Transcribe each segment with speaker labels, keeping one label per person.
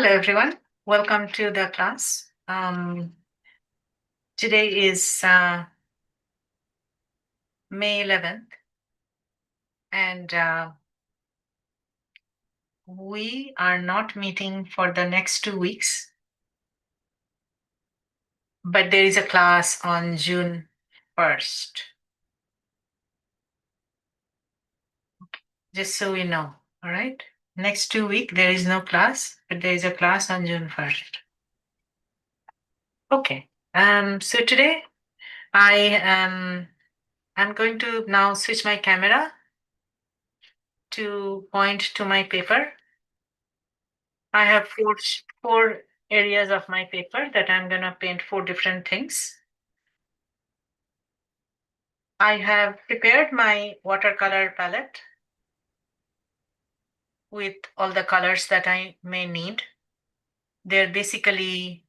Speaker 1: Hello, everyone. Welcome to the class. Today is May 11th, and we are not meeting for the next 2 weeks, but there is a class on June 1st, just so we know. All right. Next 2 weeks, there is no class, but there is a class on June 1st. Okay. So today I am I'm going to now switch my camera to point to my paper. I have four areas of my paper that I'm going to paint four different things. I have prepared my watercolor palette with all the colors that I may need. They're basically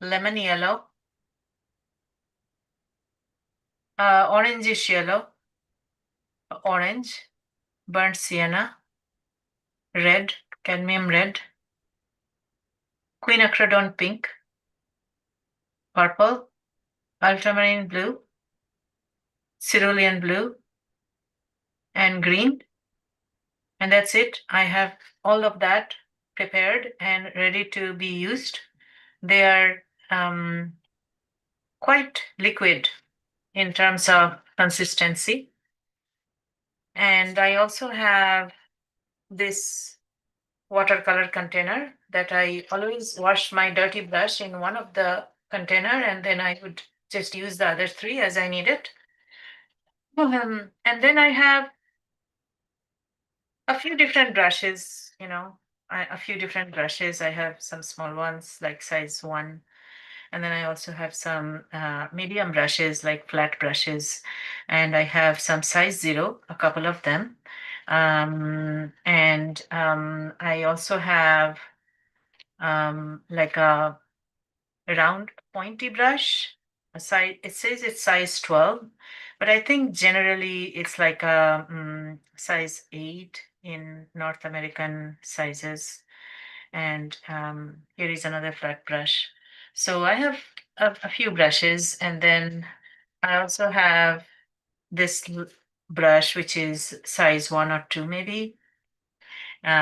Speaker 1: lemon yellow, orangish yellow, orange, burnt sienna, red, cadmium red, quinacridone pink, purple, ultramarine blue, cerulean blue, and green. And that's it. I have all of that prepared and ready to be used. They are quite liquid in terms of consistency. And I also have this watercolor container that I always wash my dirty brush in one of the container, and then I would just use the other three as I need it. And then I have a few different brushes, a few different brushes. I have some small ones like size 1. And then I also have some medium brushes like flat brushes. And I have some size 0, a couple of them. And I also have like a round pointy brush. It says it's size 12, but I think generally it's like a size 8 in North American sizes. And here is another flat brush. So I have a few brushes, and then I also have this brush, which is size 1 or 2 maybe.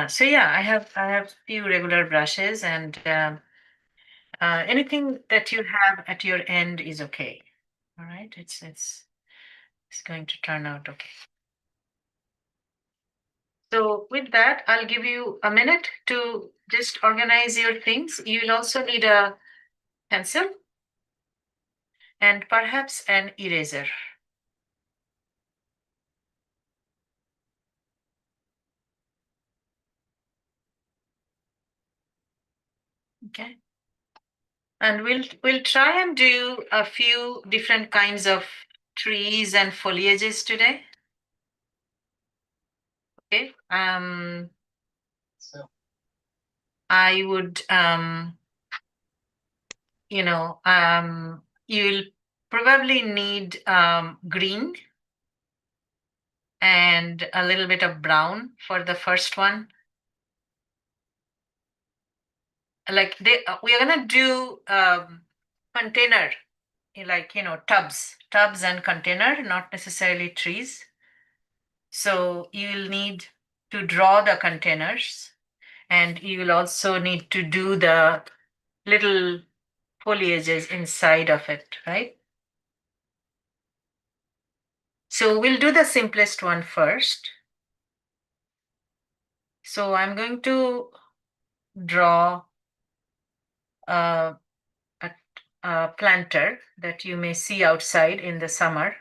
Speaker 1: So yeah, I have few regular brushes, and anything that you have at your end is okay. All right, it's going to turn out okay. So with that, I'll give you a minute to just organize your things. You will also need a pencil and perhaps an eraser. Okay. And we'll try and do a few different kinds of trees and foliages today. Okay. I would you'll probably need green and a little bit of brown for the first one. Like we are gonna do container, like tubs and container, not necessarily trees. So you'll need to draw the containers, and you will also need to do the little foliages inside of it, right? So we'll do the simplest one first. So I'm going to draw a, a planter that you may see outside in the summer.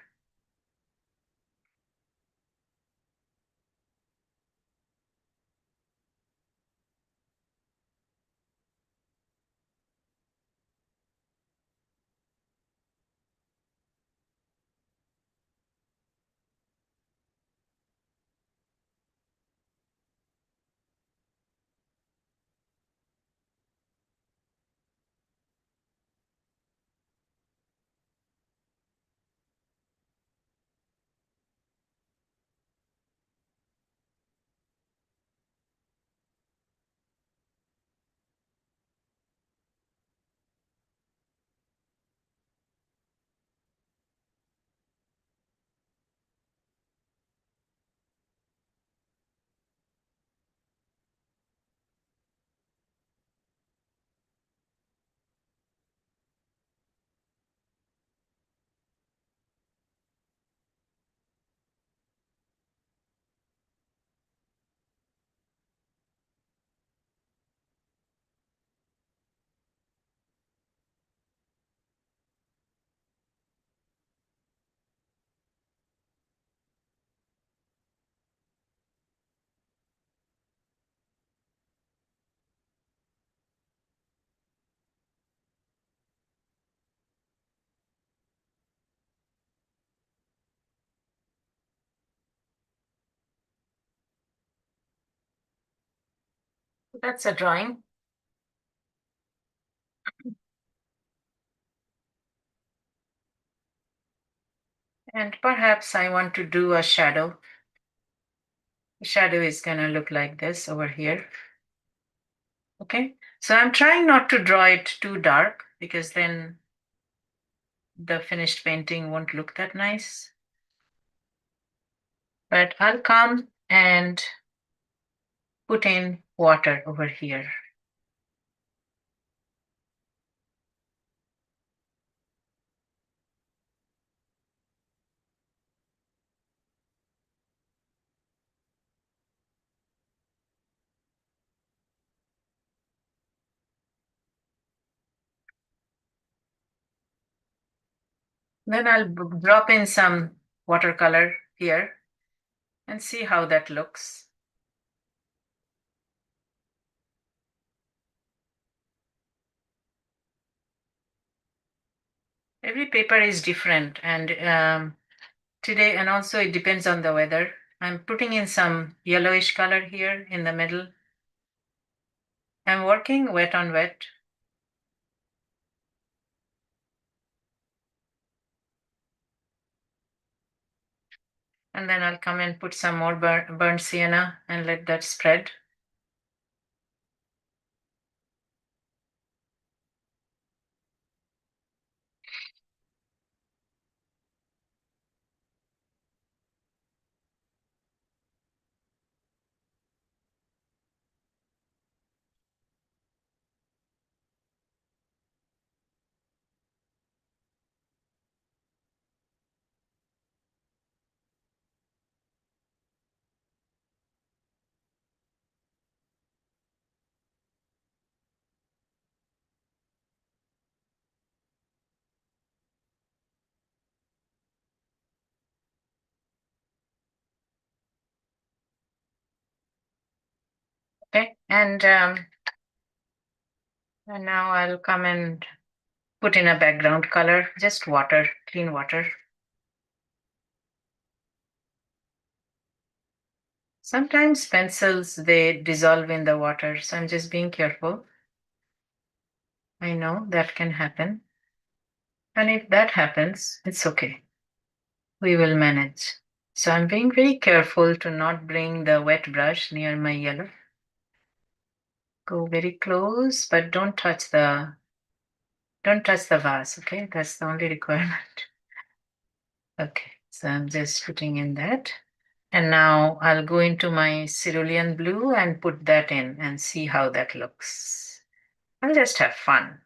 Speaker 1: That's a drawing. And perhaps I want to do a shadow. The shadow is going to look like this over here. Okay. So I'm trying not to draw it too dark because then the finished painting won't look that nice. But I'll come and put in water over here. Then I'll drop in some watercolor here and see how that looks. Every paper is different, and today, and also it depends on the weather. I'm putting in some yellowish color here in the middle. I'm working wet on wet. And then I'll come and put some more burnt sienna and let that spread. Okay. And now I'll come and put in a background color, just water, clean water. Sometimes pencils, they dissolve in the water, so I'm just being careful. I know that can happen. And if that happens, it's okay. We will manage. So I'm being very careful to not bring the wet brush near my yellow. Go very close, but don't touch the vase, okay? That's the only requirement. Okay, so I'm just putting in that. And now I'll go into my cerulean blue and put that in and see how that looks. I'll just have fun.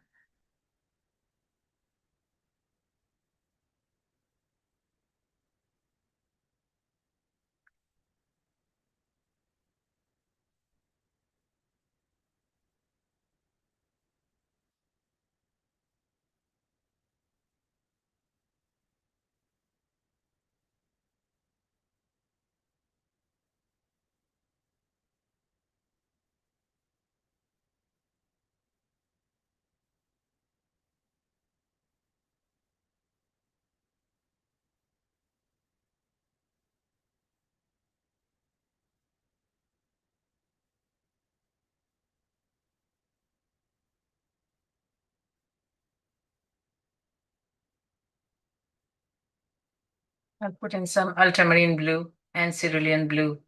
Speaker 1: I'll put in some ultramarine blue and cerulean blue.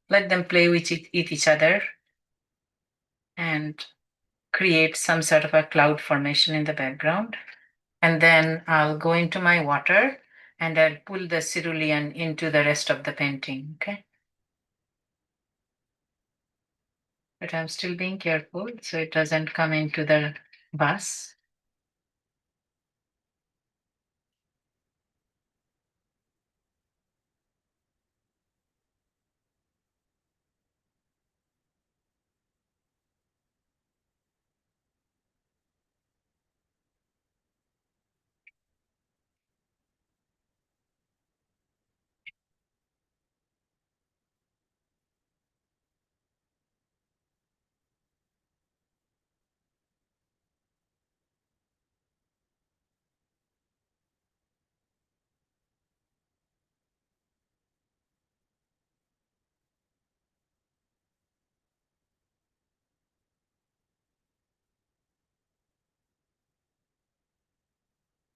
Speaker 1: Let them play with each other and create some sort of a cloud formation in the background. And then I'll go into my water and I'll pull the cerulean into the rest of the painting, okay? But I'm still being careful so it doesn't come into the bus.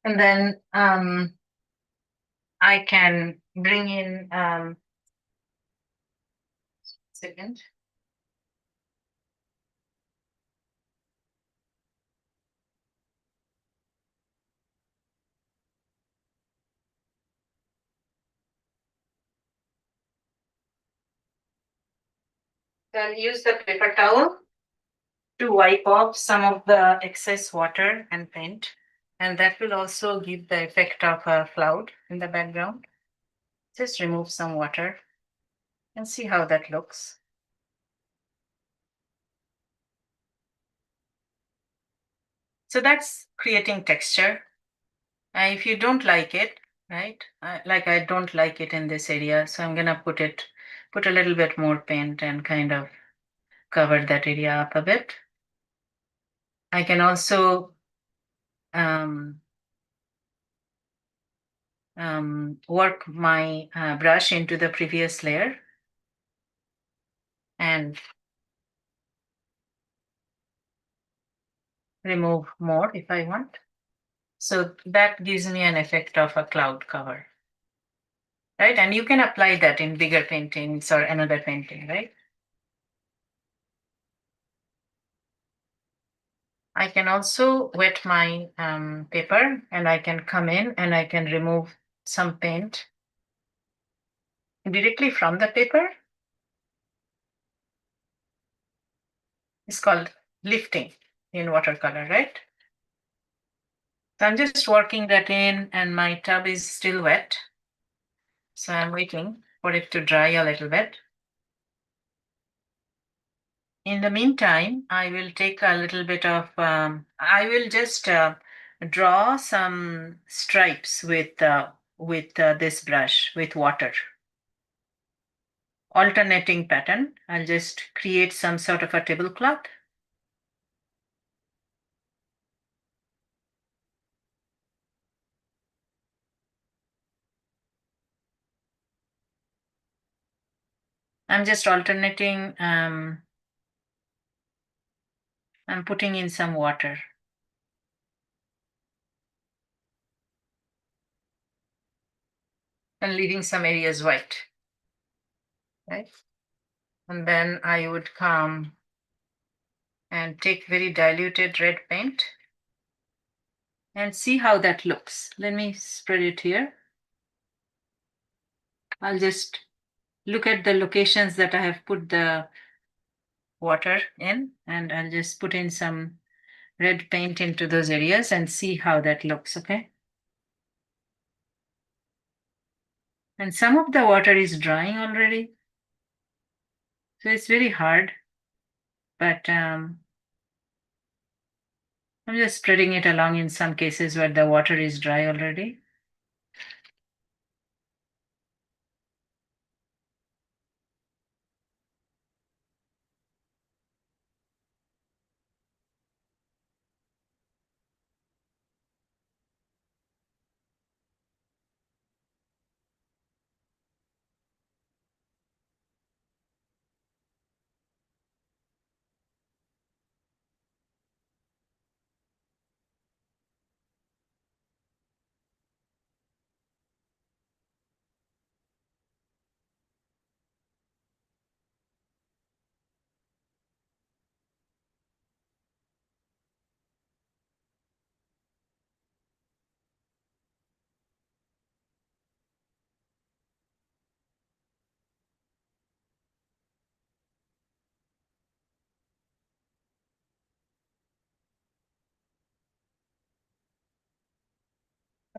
Speaker 1: And then I can bring in second. So I'll use the paper towel to wipe off some of the excess water and paint. And that will also give the effect of a cloud in the background. Just remove some water and see how that looks. So that's creating texture. If you don't like it, right? Like I don't like it in this area, so I'm gonna put a little bit more paint and kind of cover that area up a bit. I can also um, work my brush into the previous layer and remove more if I want. So that gives me an effect of a cloud cover, right? And you can apply that in bigger paintings or another painting, right? I can also wet my paper and I can come in and I can remove some paint directly from the paper. It's called lifting in watercolor, right? So I'm just working that in and my tub is still wet. So I'm waiting for it to dry a little bit. In the meantime, I will take a little bit of, I will just draw some stripes with this brush with water. Alternating pattern. I'll just create some sort of a tablecloth. I'm just alternating, I'm putting in some water. And leaving some areas white, right? And then I would come and take very diluted red paint and see how that looks. Let me spread it here. I'll just look at the locations that I have put the water in, and I'll just put in some red paint into those areas and see how that looks, okay? And some of the water is drying already. So it's very hard, but I'm just spreading it along in some cases where the water is dry already.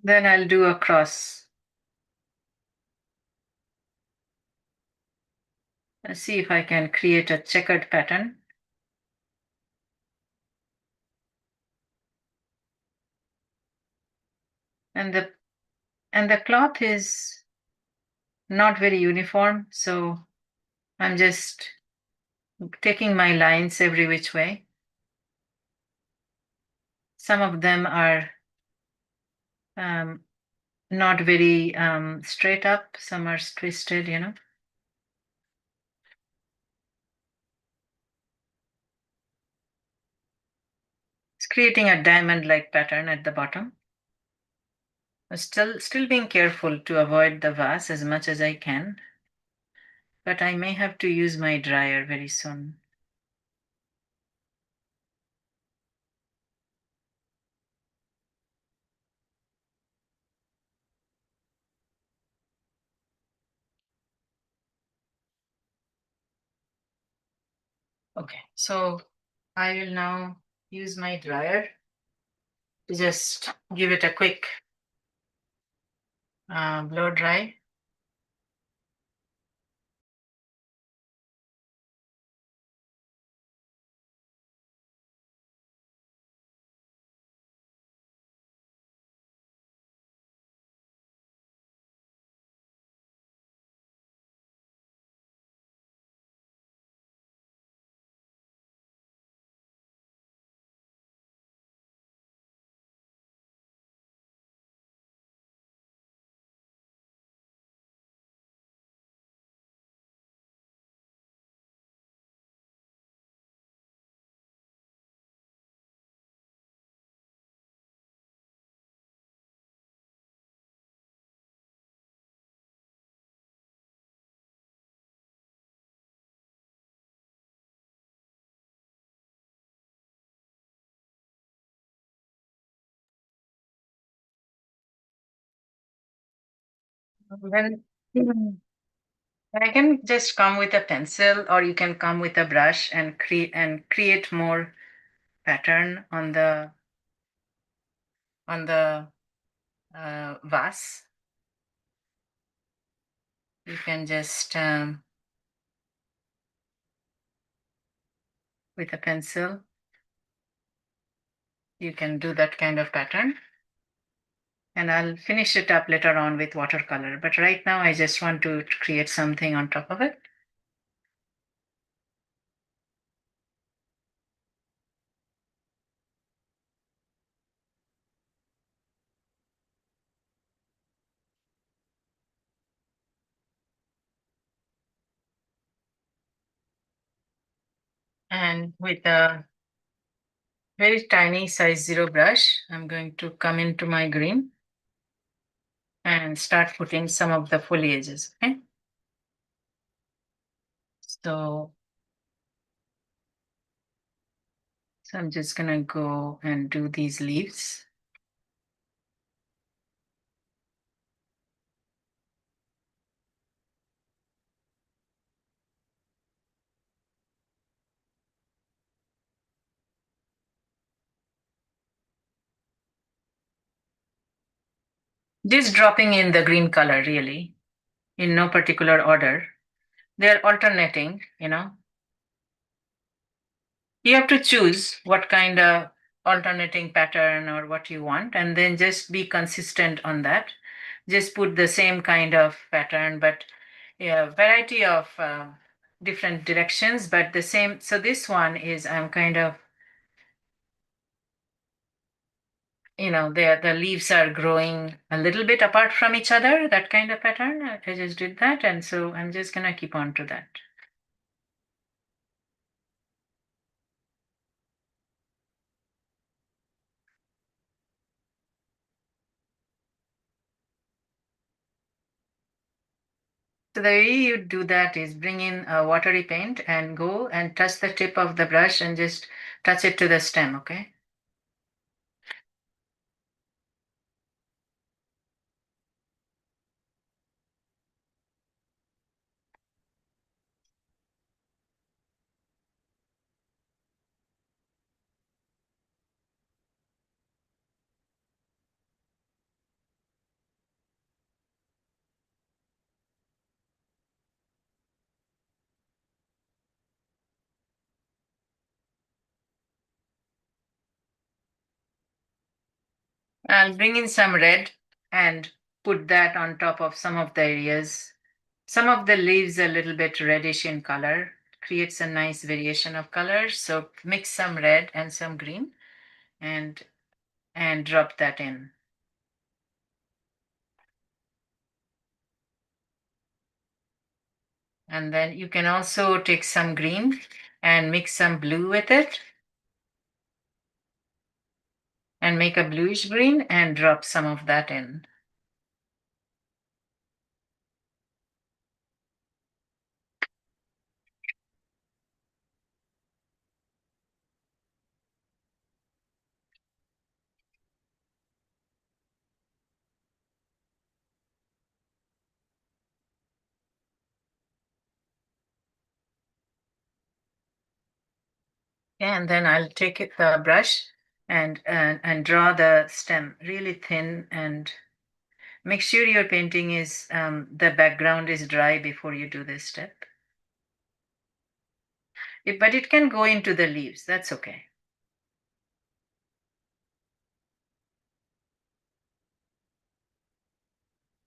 Speaker 1: Then I'll do a cross. Let's see if I can create a checkered pattern. And the cloth is not very uniform, so I'm just taking my lines every which way. Some of them are not very straight up, some are twisted, you know. It's creating a diamond-like pattern at the bottom. Still being careful to avoid the vase as much as I can, but I may have to use my dryer very soon. Okay, so I will now use my dryer to just give it a quick blow dry. Then I can just come with a pencil, or you can come with a brush and create more pattern on the vase. You can just with a pencil, you can do that kind of pattern. And I'll finish it up later on with watercolor. But right now, I just want to create something on top of it. And with a very tiny size 0 brush, I'm going to come into my green and start putting some of the foliages. Okay. So, so I'm just gonna go and do these leaves. Just dropping in the green color really, in no particular order. They're alternating, you know. You have to choose what kind of alternating pattern or what you want, and then just be consistent on that. Just put the same kind of pattern, but yeah, variety of different directions, but the same. So this one is I'm kind of, the leaves are growing a little bit apart from each other, that kind of pattern. I just did that, and so I'm just gonna keep on to that. So the way you do that is bring in a watery paint and go and touch the tip of the brush and just touch it to the stem, okay? I'll bring in some red and put that on top of some of the areas. Some of the leaves are a little bit reddish in color, creates a nice variation of colors. So mix some red and some green and drop that in. And then you can also take some green and mix some blue with it and make a bluish green and drop some of that in. And then I'll take the brush and draw the stem really thin, and make sure your painting is the background is dry before you do this step. But it can go into the leaves. That's okay.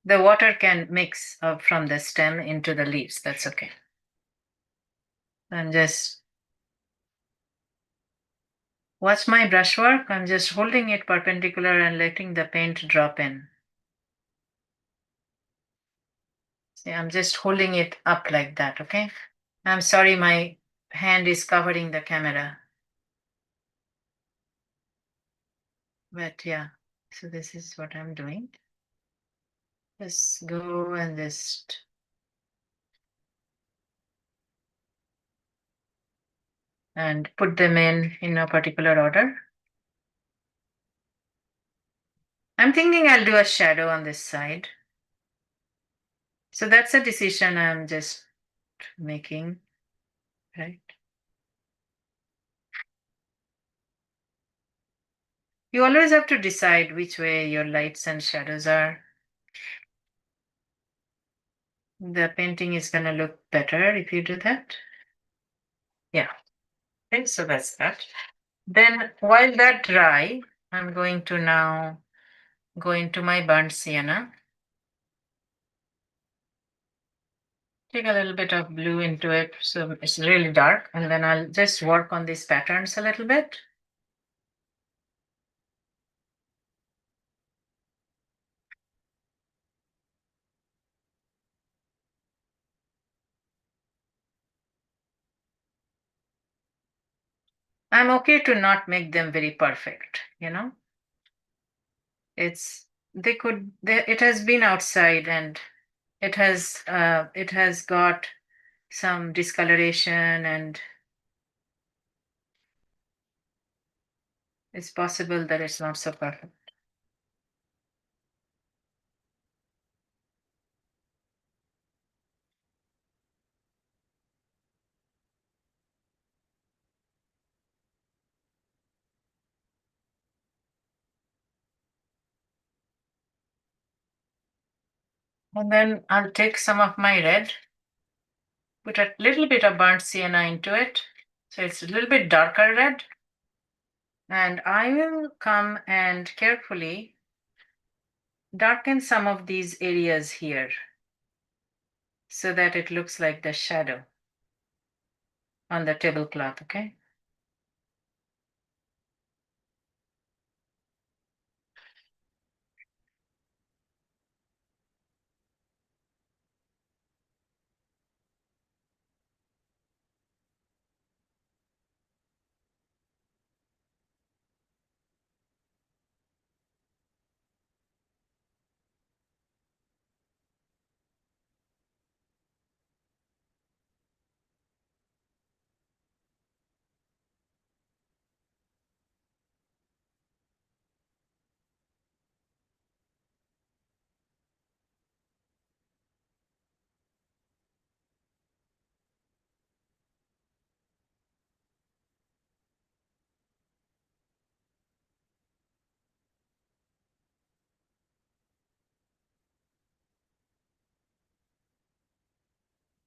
Speaker 1: The water can mix from the stem into the leaves. That's okay. And just watch my brushwork. I'm just holding it perpendicular and letting the paint drop in. See, I'm just holding it up like that, okay? I'm sorry, my hand is covering the camera. But yeah, so this is what I'm doing. Just go and just and put them in a particular order. I'm thinking I'll do a shadow on this side. So that's a decision I'm just making, right? You always have to decide which way your lights and shadows are. The painting is going to look better if you do that. Yeah. Okay, so that's that. Then while that dry, I'm going to now go into my burnt sienna. Take a little bit of blue into it so it's really dark, and then I'll just work on these patterns a little bit. I'm okay to not make them very perfect, you know? It's it has been outside, and it has got some discoloration, and it's possible that it's not so perfect. And then I'll take some of my red, put a little bit of burnt sienna into it. So it's a little bit darker red. And I will come and carefully darken some of these areas here so that it looks like the shadow on the tablecloth, okay?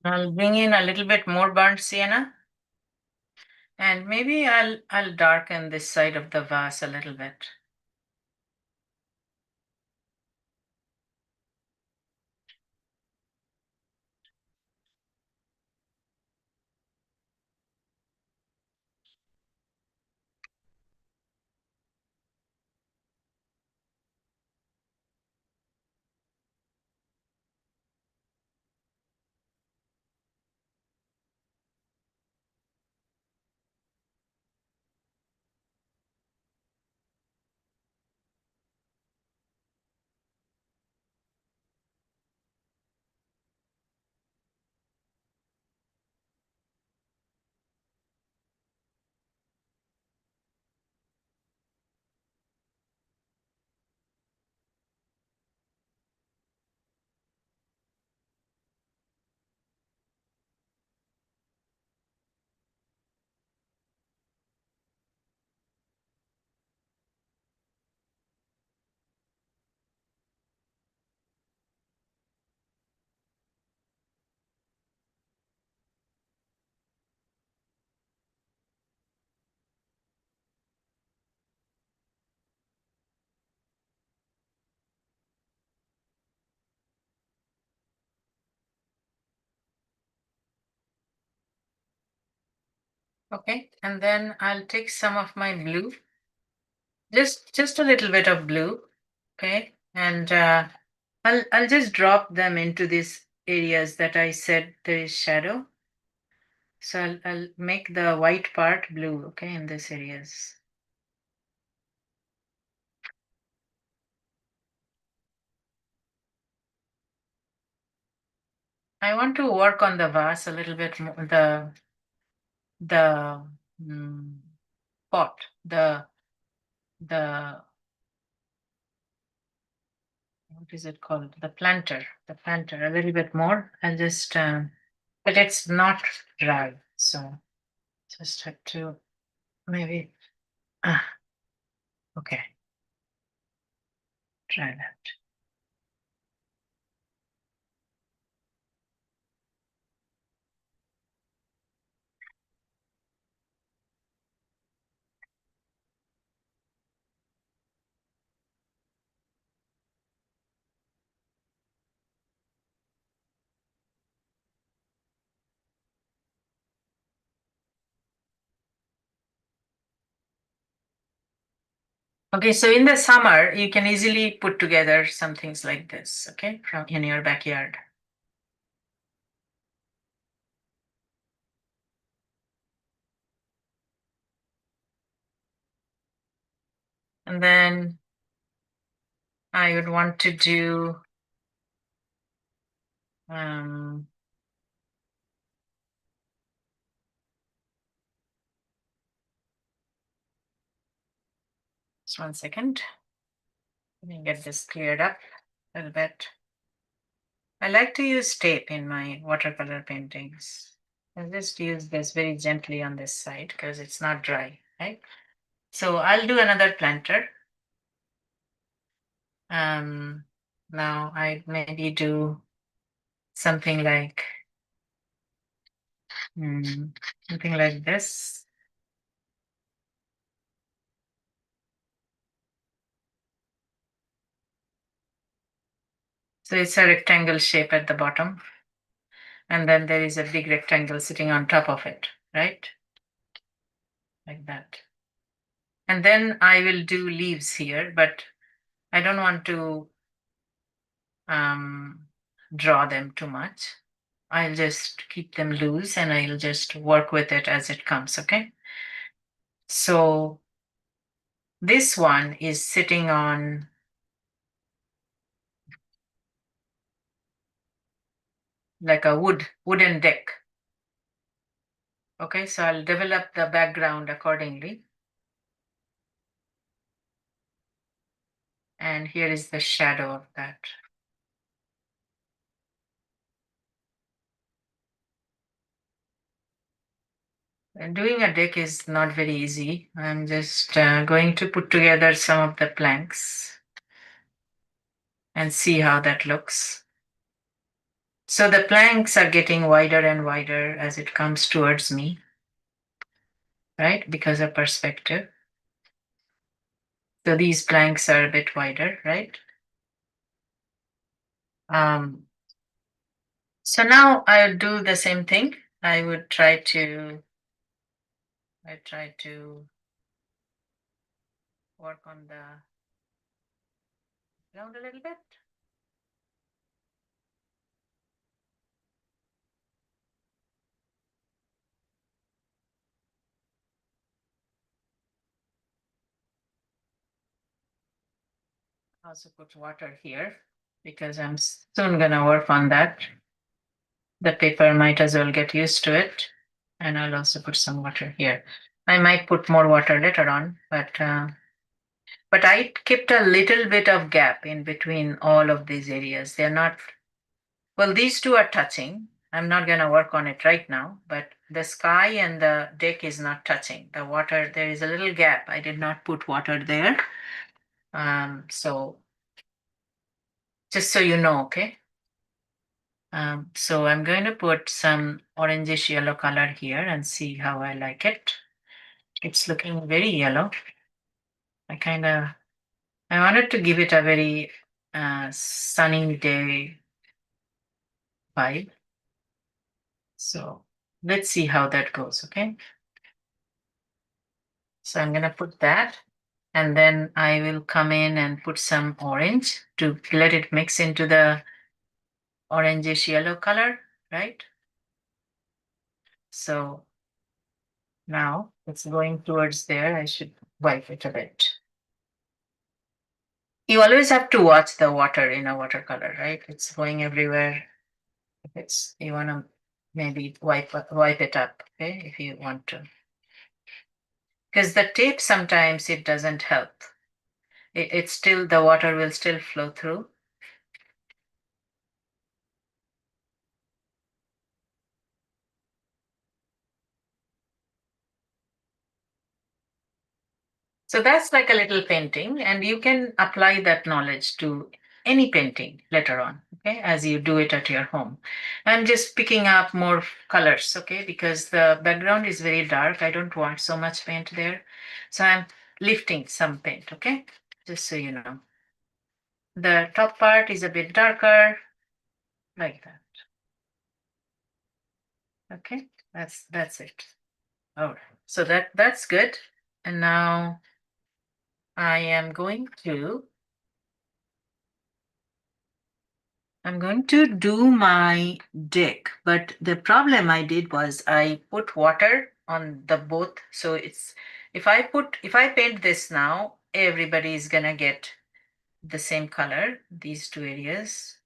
Speaker 1: I'll bring in a little bit more burnt sienna, and maybe I'll darken this side of the vase a little bit. Okay, and then I'll take some of my blue, just a little bit of blue. Okay, and I'll just drop them into these areas that I said there is shadow. So I'll make the white part blue, okay, in these areas. I want to work on the vase a little bit more, the mm, pot, the what is it called? The planter a little bit more. I'll just but it's not dry, so just have to maybe ah, okay, try that. Okay, so in the summer, you can easily put together some things like this, okay, from in your backyard. And then I would want to do um, just 1 second. Let me get this cleared up a little bit. I like to use tape in my watercolor paintings. I'll just use this very gently on this side because it's not dry, right? So I'll do another planter. Um, Now I maybe do something like something like this. So it's a rectangle shape at the bottom, and then there is a big rectangle sitting on top of it, right? Like that. And then I will do leaves here, but I don't want to um, draw them too much. I'll just keep them loose and I'll just work with it as it comes, okay? So this one is sitting on like a wooden deck. Okay, so I'll develop the background accordingly. And here is the shadow of that. And doing a deck is not very easy. I'm just going to put together some of the planks and see how that looks. So the planks are getting wider and wider as it comes towards me, right? Because of perspective. So these planks are a bit wider, right? Um, so now I'll do the same thing. I would try to work on the ground a little bit. Also put water here because I'm soon gonna work on that. The paper might as well get used to it. And I'll also put some water here. I might put more water later on, but I kept a little bit of gap in between all of these areas. They're not, well, these two are touching. I'm not going to work on it right now, but the sky and the deck is not touching. The water, there is a little gap. I did not put water there. So just so you know, okay? So I'm going to put some orangish yellow color here and see how I like it. It's looking very yellow. I wanted to give it a very sunny day vibe. So let's see how that goes, okay? So I'm going to put that. And then I will come in and put some orange to let it mix into the orangish yellow color, right? So now it's going towards there. I should wipe it a bit. You always have to watch the water in a watercolor, right? It's going everywhere. If it's you want to maybe wipe it up, okay, if you want to. Because the tape sometimes it doesn't help. It's still the water will still flow through. So that's like a little painting, and you can apply that knowledge to any painting later on, okay, as you do it at your home. I'm just picking up more colors, okay, because the background is very dark. I don't want so much paint there. So I'm lifting some paint, okay, just so you know. The top part is a bit darker, like that. Okay, that's it. All right, so that's good. And now I am going to I'm going to do my deck, but the problem I did was I put water on the both. So it's if I paint this now, everybody is gonna get the same color, these two areas,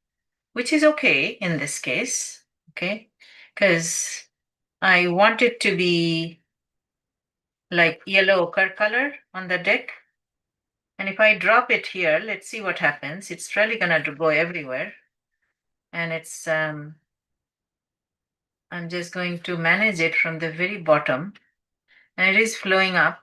Speaker 1: which is okay in this case, okay? Because I want it to be like yellow ochre color on the deck. And if I drop it here, let's see what happens. It's really gonna go everywhere. And I'm just going to manage it from the very bottom, and it is flowing up,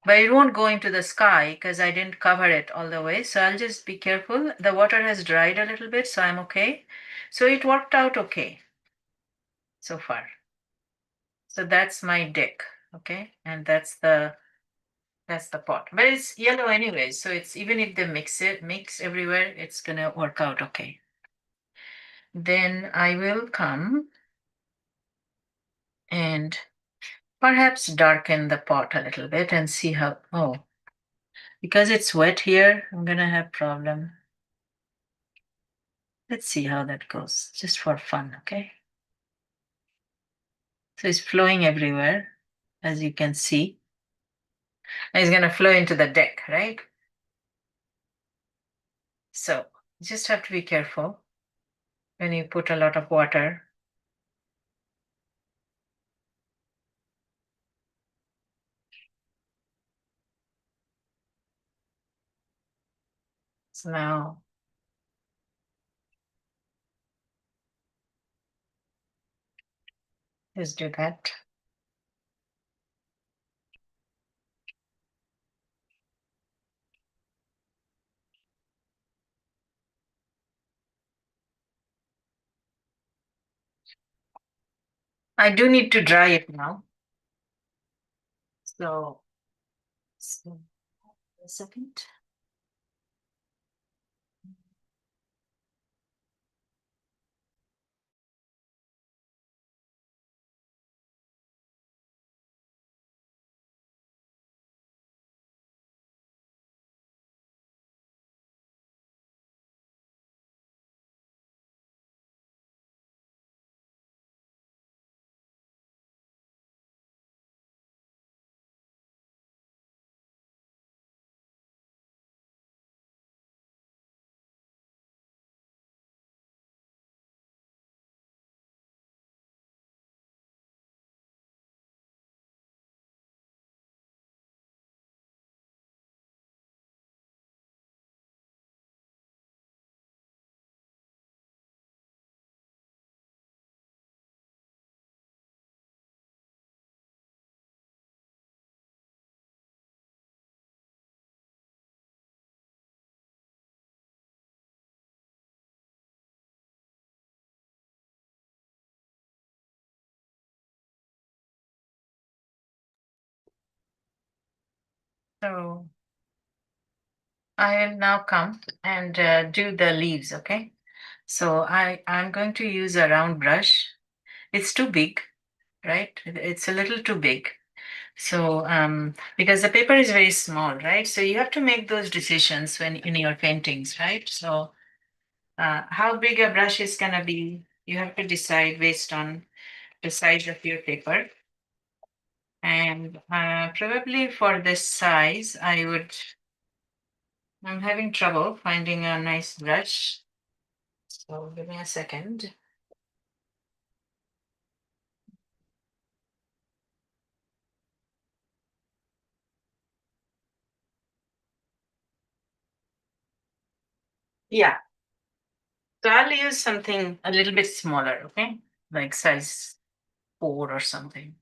Speaker 1: but it won't go into the sky because I didn't cover it all the way. So I'll just be careful. The water has dried a little bit, so I'm okay. So it worked out okay so far. So that's my deck, okay? And that's the pot. But it's yellow anyway, so it's even if they mix everywhere, it's gonna work out okay. Then I will come and perhaps darken the pot a little bit and see how, oh, because it's wet here, I'm gonna have problem. Let's see how that goes, just for fun, okay? So it's flowing everywhere, as you can see. And it's gonna flow into the deck, right? So just have to be careful when you put a lot of water. So now let's do that. I do need to dry it now. So a second. So I will now come and do the leaves, okay? So I'm going to use a round brush. It's too big, right? It's a little too big. So, because the paper is very small, right? So you have to make those decisions when in your paintings, right? So, how big a brush is gonna be, you have to decide based on the size of your paper. And probably for this size, I'm having trouble finding a nice brush. So give me a second. Yeah, so I'll use something a little bit smaller, okay? Like size 4 or something.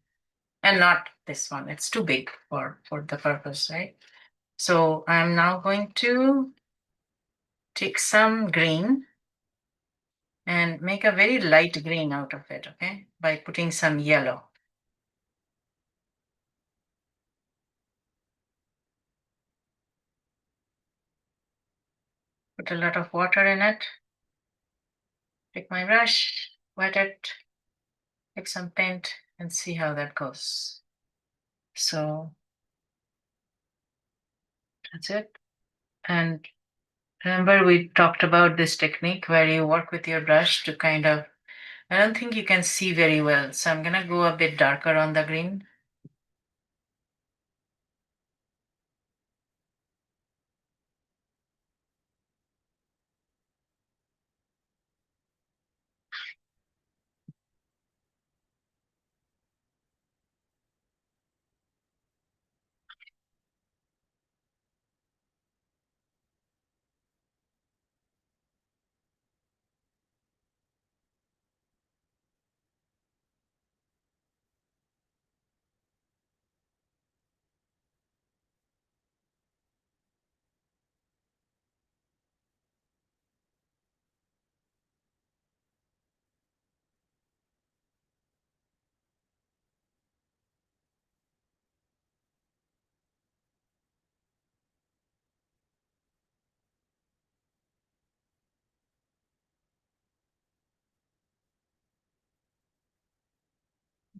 Speaker 1: And not this one. It's too big for the purpose, right? So I'm now going to take some green and make a very light green out of it, okay? By putting some yellow. Put a lot of water in it. Take my brush, wet it, take some paint, and see how that goes. So that's it. And remember, we talked about this technique where you work with your brush to kind of, I don't think you can see very well. So I'm going to go a bit darker on the green.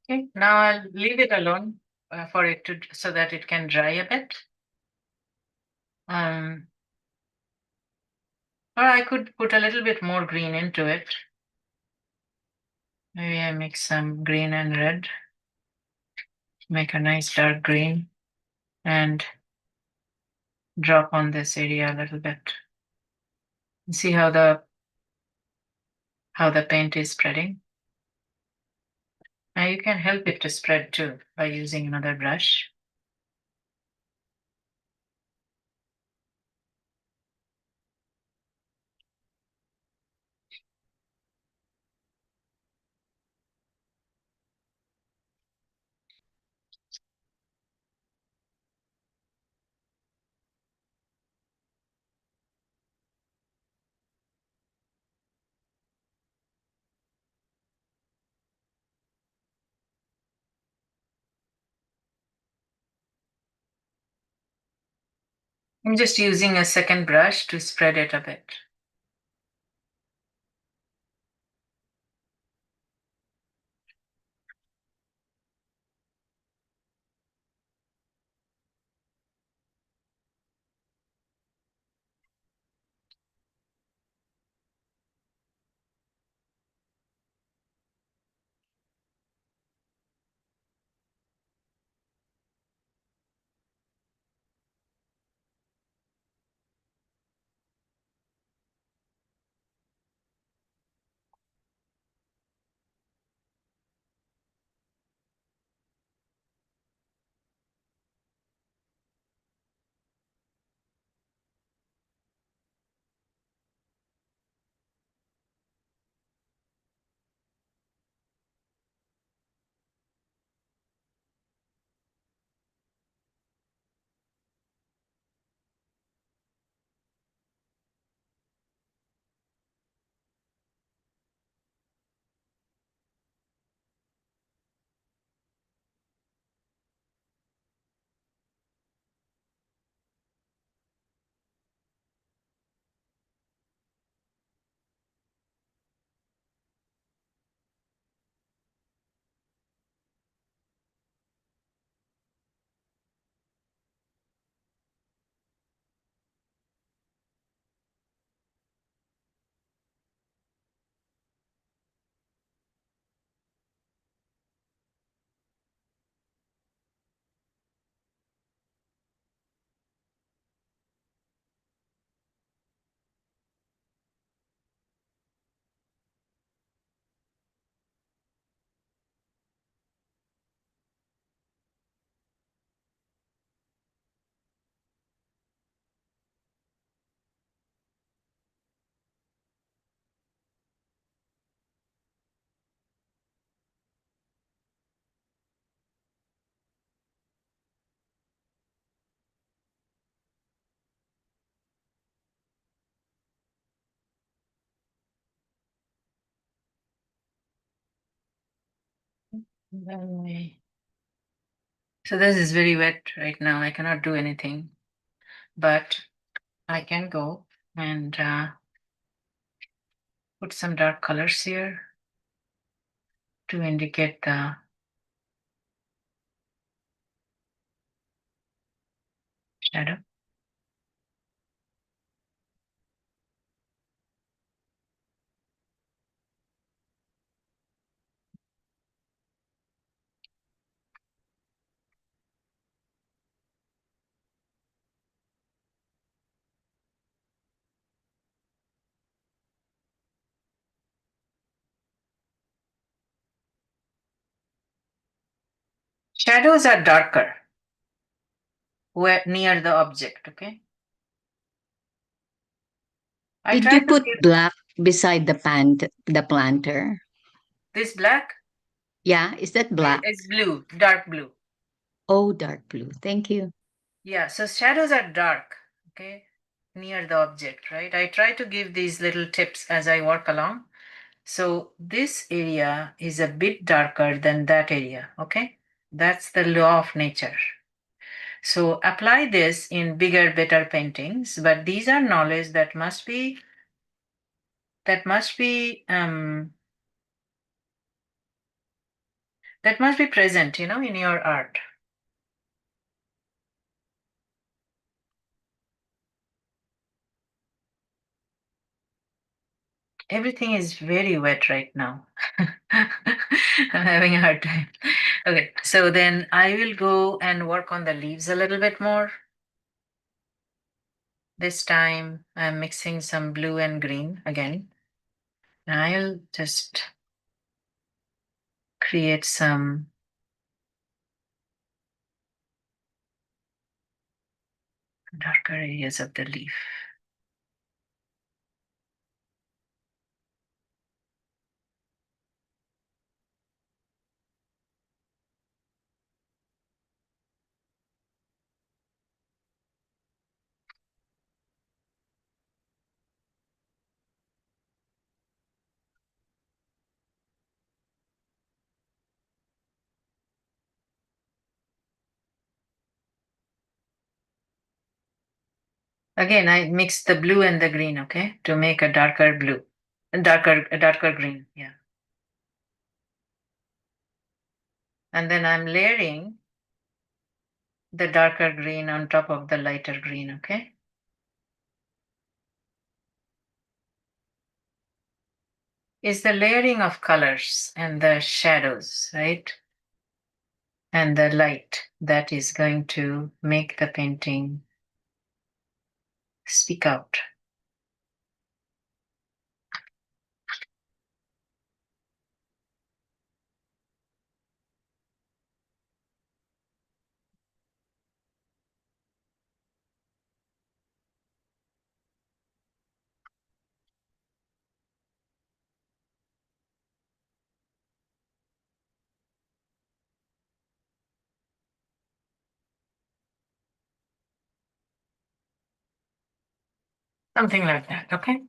Speaker 1: Okay, now I'll leave it alone for it to, so that it can dry a bit. Um, or I could put a little bit more green into it. Maybe I mix some green and red, make a nice dark green, and drop on this area a little bit. See how the paint is spreading. Now you can help it to spread too by using another brush. I'm just using a second brush to spread it a bit. So this is very wet right now. I cannot do anything, but I can go and put some dark colors here to indicate the shadow. Shadows are darker where near the object, okay? I
Speaker 2: Did
Speaker 1: try
Speaker 2: you
Speaker 1: to
Speaker 2: put
Speaker 1: give
Speaker 2: black beside the planter?
Speaker 1: this black
Speaker 2: Yeah, is that black?
Speaker 1: is blue, dark blue.
Speaker 2: Oh, dark blue. Thank you.
Speaker 1: Yeah, so shadows are dark, okay, near the object, right? I try to give these little tips as I work along. So this area is a bit darker than that area, okay? That's the law of nature. So apply this in bigger, better paintings, but these are knowledge that that must be present, in your art. Everything is very wet right now. I'm having a hard time. Okay, so then I will go and work on the leaves a little bit more. This time I'm mixing some blue and green again. And I'll just create some darker areas of the leaf. Again, I mix the blue and the green, okay, to make a darker blue, a darker green, yeah. And then I'm layering the darker green on top of the lighter green, okay? Is the layering of colors and the shadows, right? And the light that is going to make the painting speak out. Something like that, okay?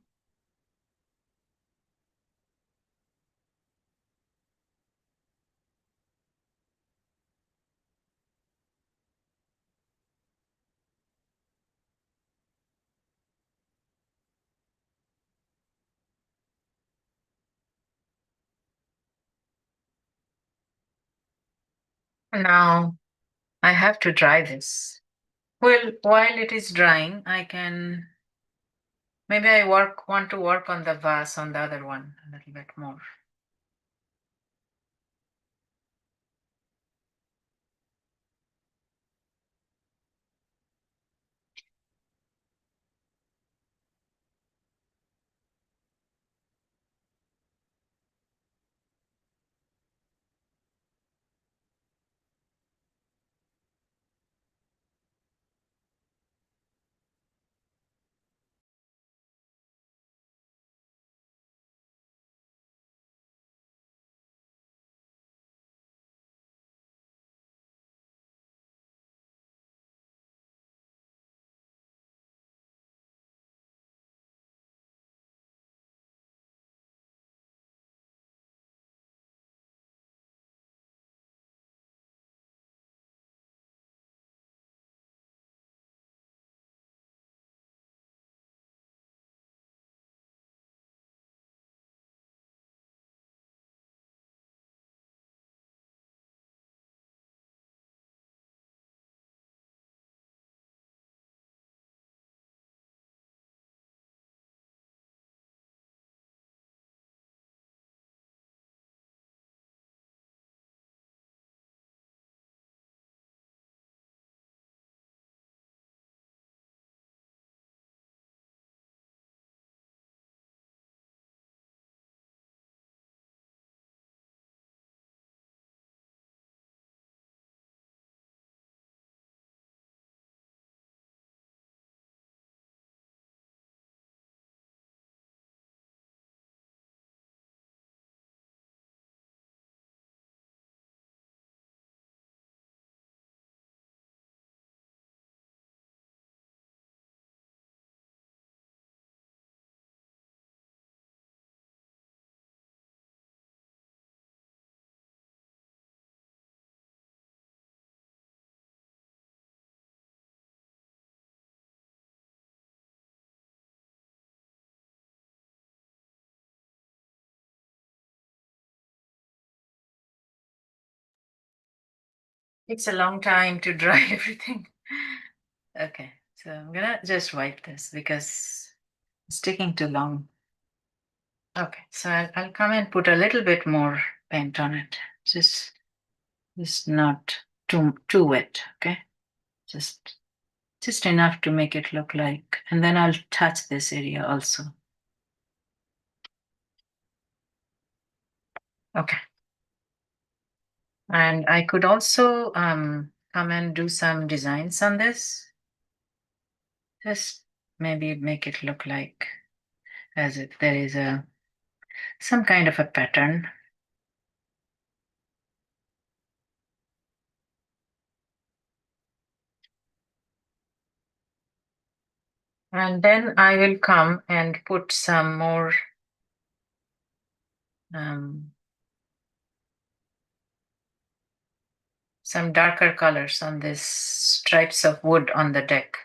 Speaker 1: Now I have to dry this. Well, while it is drying, maybe I want to work on the vase on the other one a little bit more. Takes a long time to dry everything. Okay, so I'm gonna just wipe this because it's taking too long. Okay, so I'll come and put a little bit more paint on it. Just not too wet. Okay, just just enough to make it look like, and then I'll touch this area also. Okay, and I could also come and do some designs on this. Just maybe make it look like as if there is a some kind of a pattern. And then I will come and put some more um, some darker colors on this stripes of wood on the deck.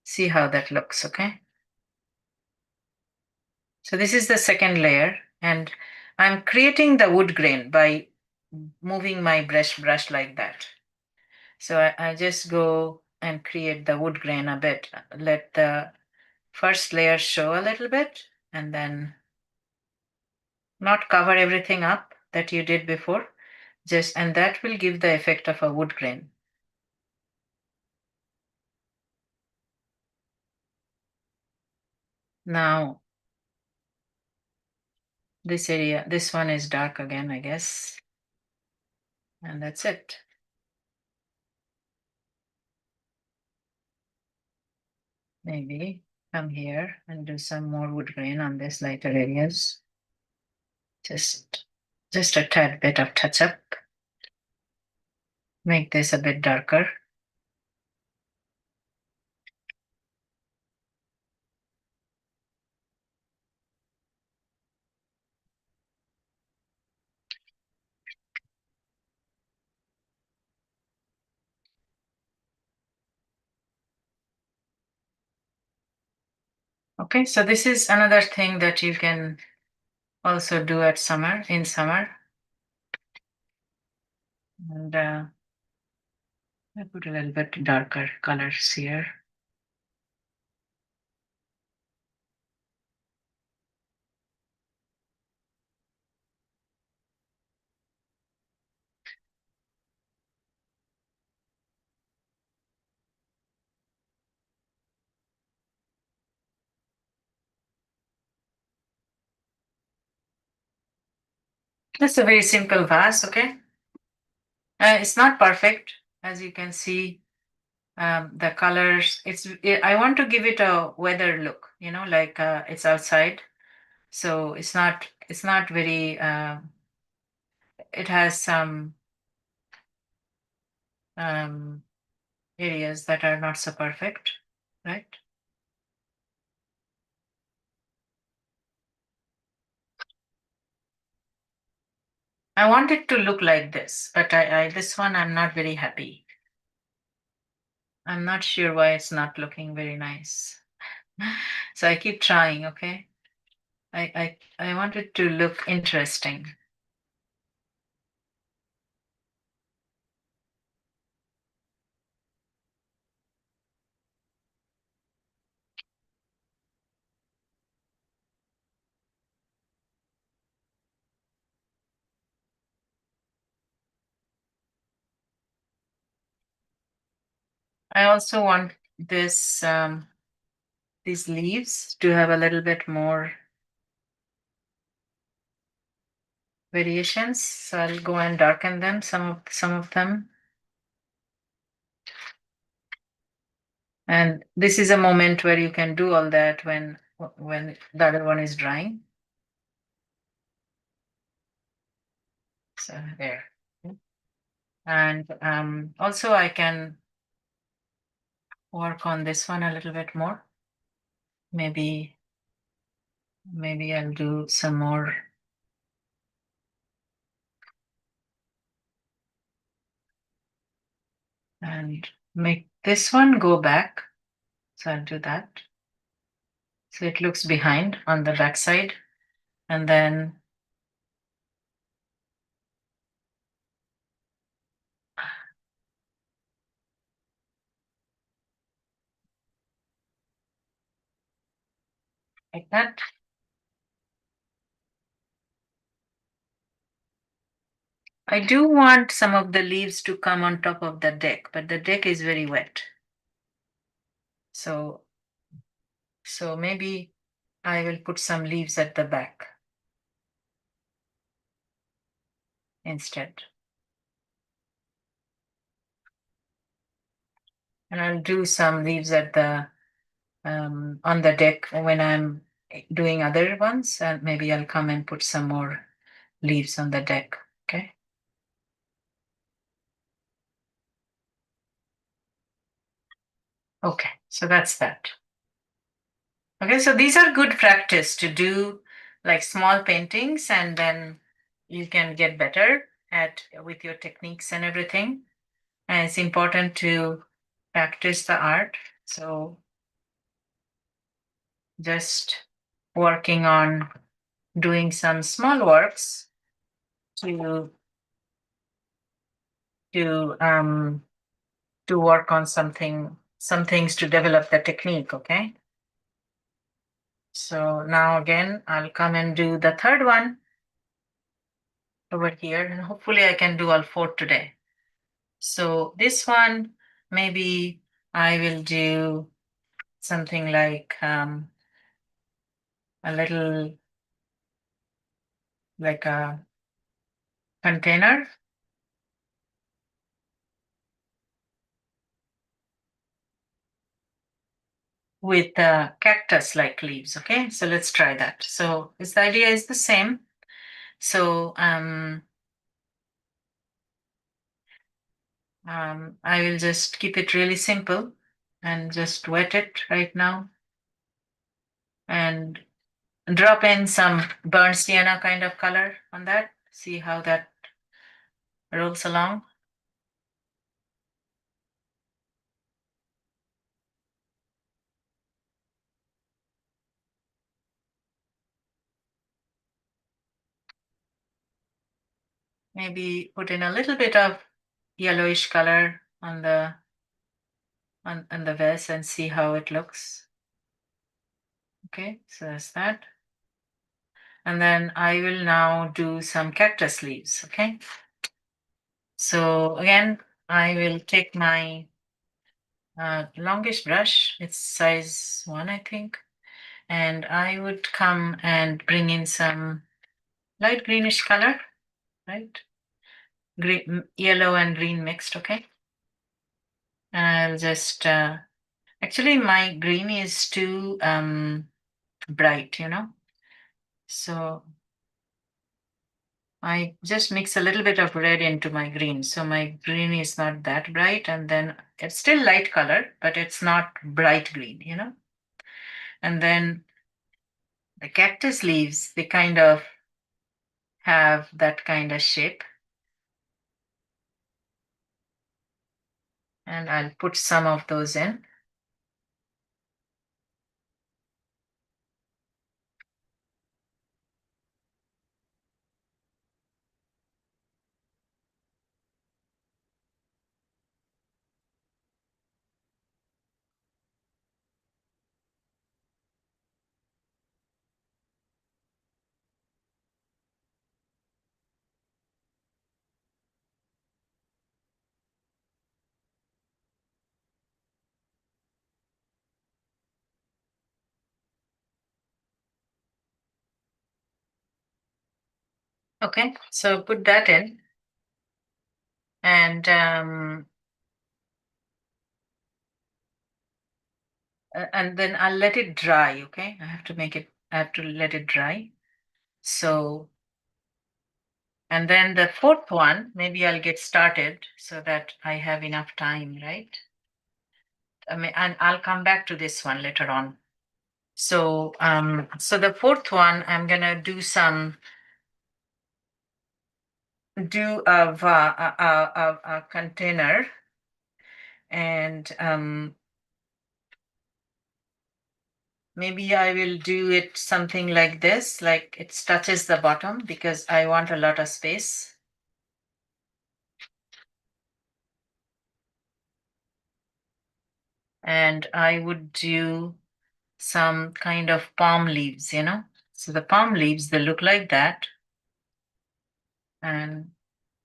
Speaker 1: See how that looks, okay? So this is the second layer, and I'm creating the wood grain by moving my brush like that. So I just go and create the wood grain a bit. Let the first layer show a little bit, and then not cover everything up that you did before. Just and that will give the effect of a wood grain. Now this area, this one is dark again, I guess. And that's it. Maybe come here and do some more wood grain on this lighter areas. Just just a tad bit of touch up. Make this a bit darker. Okay, so this is another thing that you can also do in summer. And I put a little bit darker colors here. That's a very simple vase, okay? It's not perfect, as you can see. The colors, I want to give it a weather look, like it's outside. So it's not very, it has some um, areas that are not so perfect, right? I want it to look like this, but this one I'm not very happy. I'm not sure why it's not looking very nice. So I keep trying, okay? I want it to look interesting. I also want these leaves to have a little bit more variations. So I'll go and darken them, some of them. And this is a moment where you can do all that when the other one is drying. So there. And also I can work on this one a little bit more. Maybe I'll do some more. And make this one go back. So I'll do that. So it looks behind on the back side. And then like that. I do want some of the leaves to come on top of the deck, but the deck is very wet. So, so maybe I will put some leaves at the back instead. And I'll do some leaves at the on the deck when I'm doing other ones, and maybe I'll come and put some more leaves on the deck. Okay. Okay, so that's that. Okay, so these are good practice to do like small paintings, and then you can get better at with your techniques and everything. And it's important to practice the art. So just working on doing some small works to to um to work on some things to develop the technique. Okay. So now again, I'll come and do the third one over here, and hopefully I can do all four today. So this one, maybe I will do something like a little like a container with cactus like leaves. Okay, so let's try that. So this the idea is the same. So I will just keep it really simple and just wet it right now and drop in some burnt sienna kind of color on that. See how that rolls along. Maybe put in a little bit of yellowish color on the on the vase and see how it looks. Okay, so that's that. And then I will now do some cactus leaves. Okay. So again, I will take my longish brush. It's size 1, I think. And I would come and bring in some light greenish color, right? Green, yellow and green mixed, okay? And I'll just, actually my green is too bright, you know? So I just mix a little bit of red into my green. So my green is not that bright, and then it's still light color, but it's not bright green, you know? And then the cactus leaves, they kind of have that kind of shape. And I'll put some of those in. Okay, so put that in. And then I'll let it dry, okay? I have to let it dry. So, and then the fourth one, maybe I'll get started so that I have enough time, right? I mean, and I'll come back to this one later on. So, so the fourth one, I'm gonna do a container, and maybe I will do it something like this, like it touches the bottom because I want a lot of space. And I would do some kind of palm leaves, So the palm leaves, they look like that and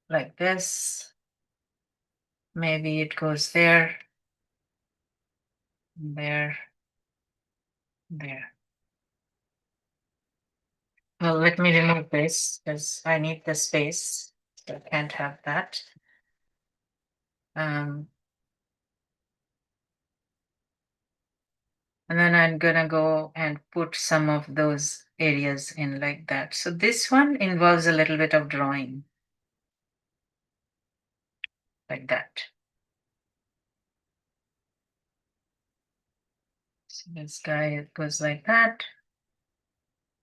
Speaker 1: like this. Maybe it goes there, there, there. Well, let me remove this because I need the space. So I can't have that. Um, and then I'm gonna go and put some of those areas in like that. So this one involves a little bit of drawing like that. So this guy goes like that.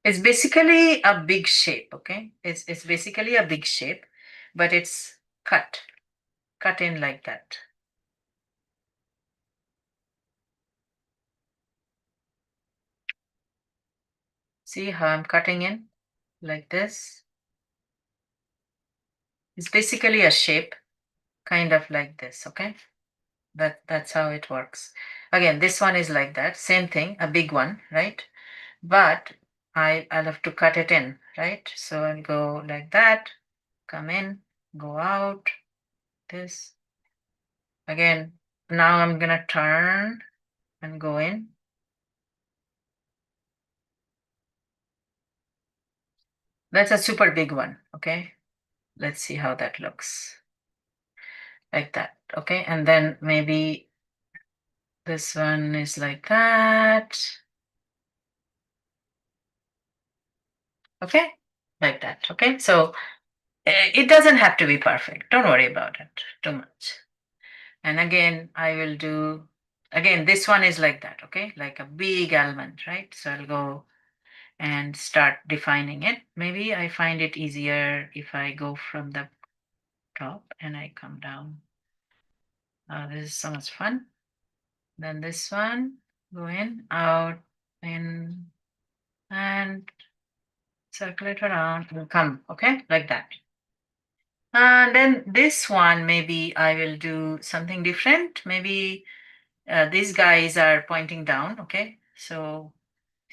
Speaker 1: It's basically a big shape, okay? It's basically a big shape, but it's cut in like that. See how I'm cutting in like this? It's basically a shape, kind of like this, okay? That's how it works. Again, this one is like that, same thing, a big one, right? But I'll have to cut it in, right? So I'll go like that, come in, go out, this. Again, now I'm gonna turn and go in. That's a super big one, okay? Let's see how that looks. Like that, okay? And then maybe this one is like that. Okay? Like that, okay? So it doesn't have to be perfect. Don't worry about it too much. And again, I will do, again, this one is like that, okay? Like a big almond, right? So I'll go and start defining it. Maybe I find it easier if I go from the top and I come down. This is so much fun. Then this one, go in, out, in, and circle it around, will come, okay? Like that. And then this one, maybe I will do something different. Maybe these guys are pointing down, okay? So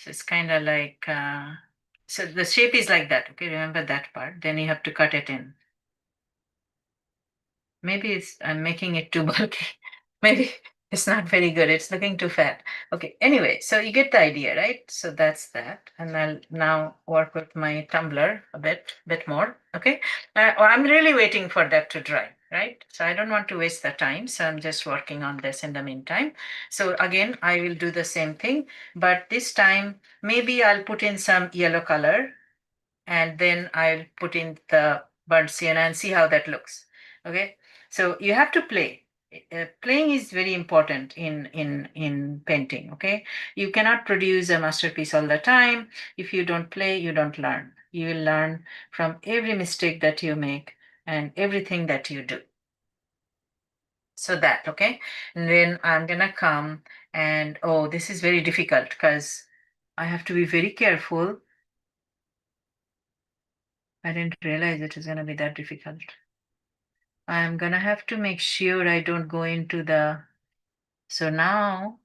Speaker 1: it's kind of like, so the shape is like that, okay? Remember that part. Then you have to cut it in. Maybe I'm making it too bulky. Maybe it's not very good. It's looking too fat. Okay. Anyway, so you get the idea, right? So that's that. And I'll now work with my tumbler a bit more. Okay. Well, I'm really waiting for that to dry, right? So I don't want to waste the time. So I'm just working on this in the meantime. So again, I will do the same thing, but this time maybe I'll put in some yellow color and then I'll put in the burnt sienna and see how that looks. Okay, so you have to play. Playing is very important in painting. Okay, you cannot produce a masterpiece all the time. If you don't play, you don't learn. You will learn from every mistake that you make and everything that you do. So that, okay, and then I'm gonna come and oh, this is very difficult because I have to be very careful. I didn't realize it is going to be that difficult. I'm going to have to make sure I don't go into the. So now,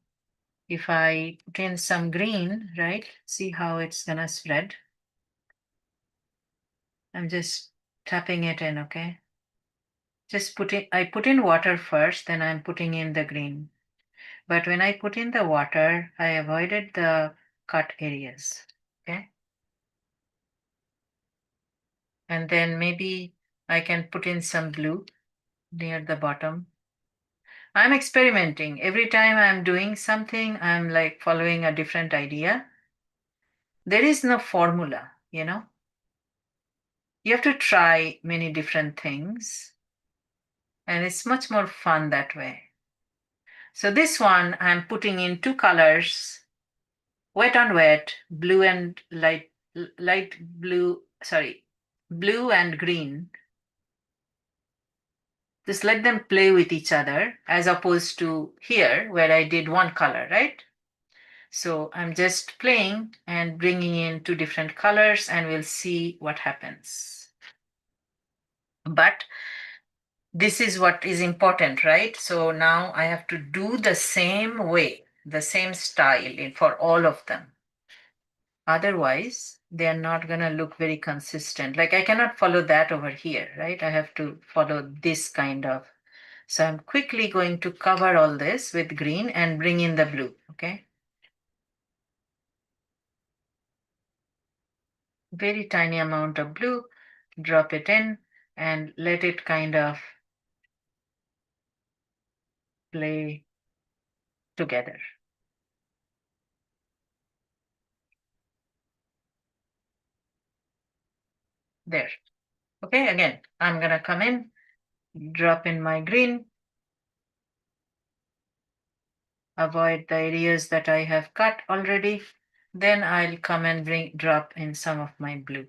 Speaker 1: if I put in some green, right, see how it's going to spread. I'm just tapping it in, okay? I put in water first, then I'm putting in the green. But when I put in the water, I avoided the cut areas, okay? And then maybe I can put in some blue near the bottom. I'm experimenting. Every time I'm doing something, I'm like following a different idea. There is no formula. You have to try many different things, and it's much more fun that way. So this one, I'm putting in two colors, wet on wet, blue and light blue, sorry, blue and green. Just let them play with each other as opposed to here where I did one color, right? So I'm just playing and bringing in two different colors and we'll see what happens. But this is what is important, right? So now I have to do the same way. the same style for all of them. Otherwise, they are not going to look very consistent. Like I cannot follow that over here, right? I have to follow this kind of. So I'm quickly going to cover all this with green and bring in the blue, okay? Very tiny amount of blue, drop it in and let it kind of play together. There. Okay, again, I'm gonna come in, drop in my green, avoid the areas that I have cut already. Then I'll come and drop in some of my blue.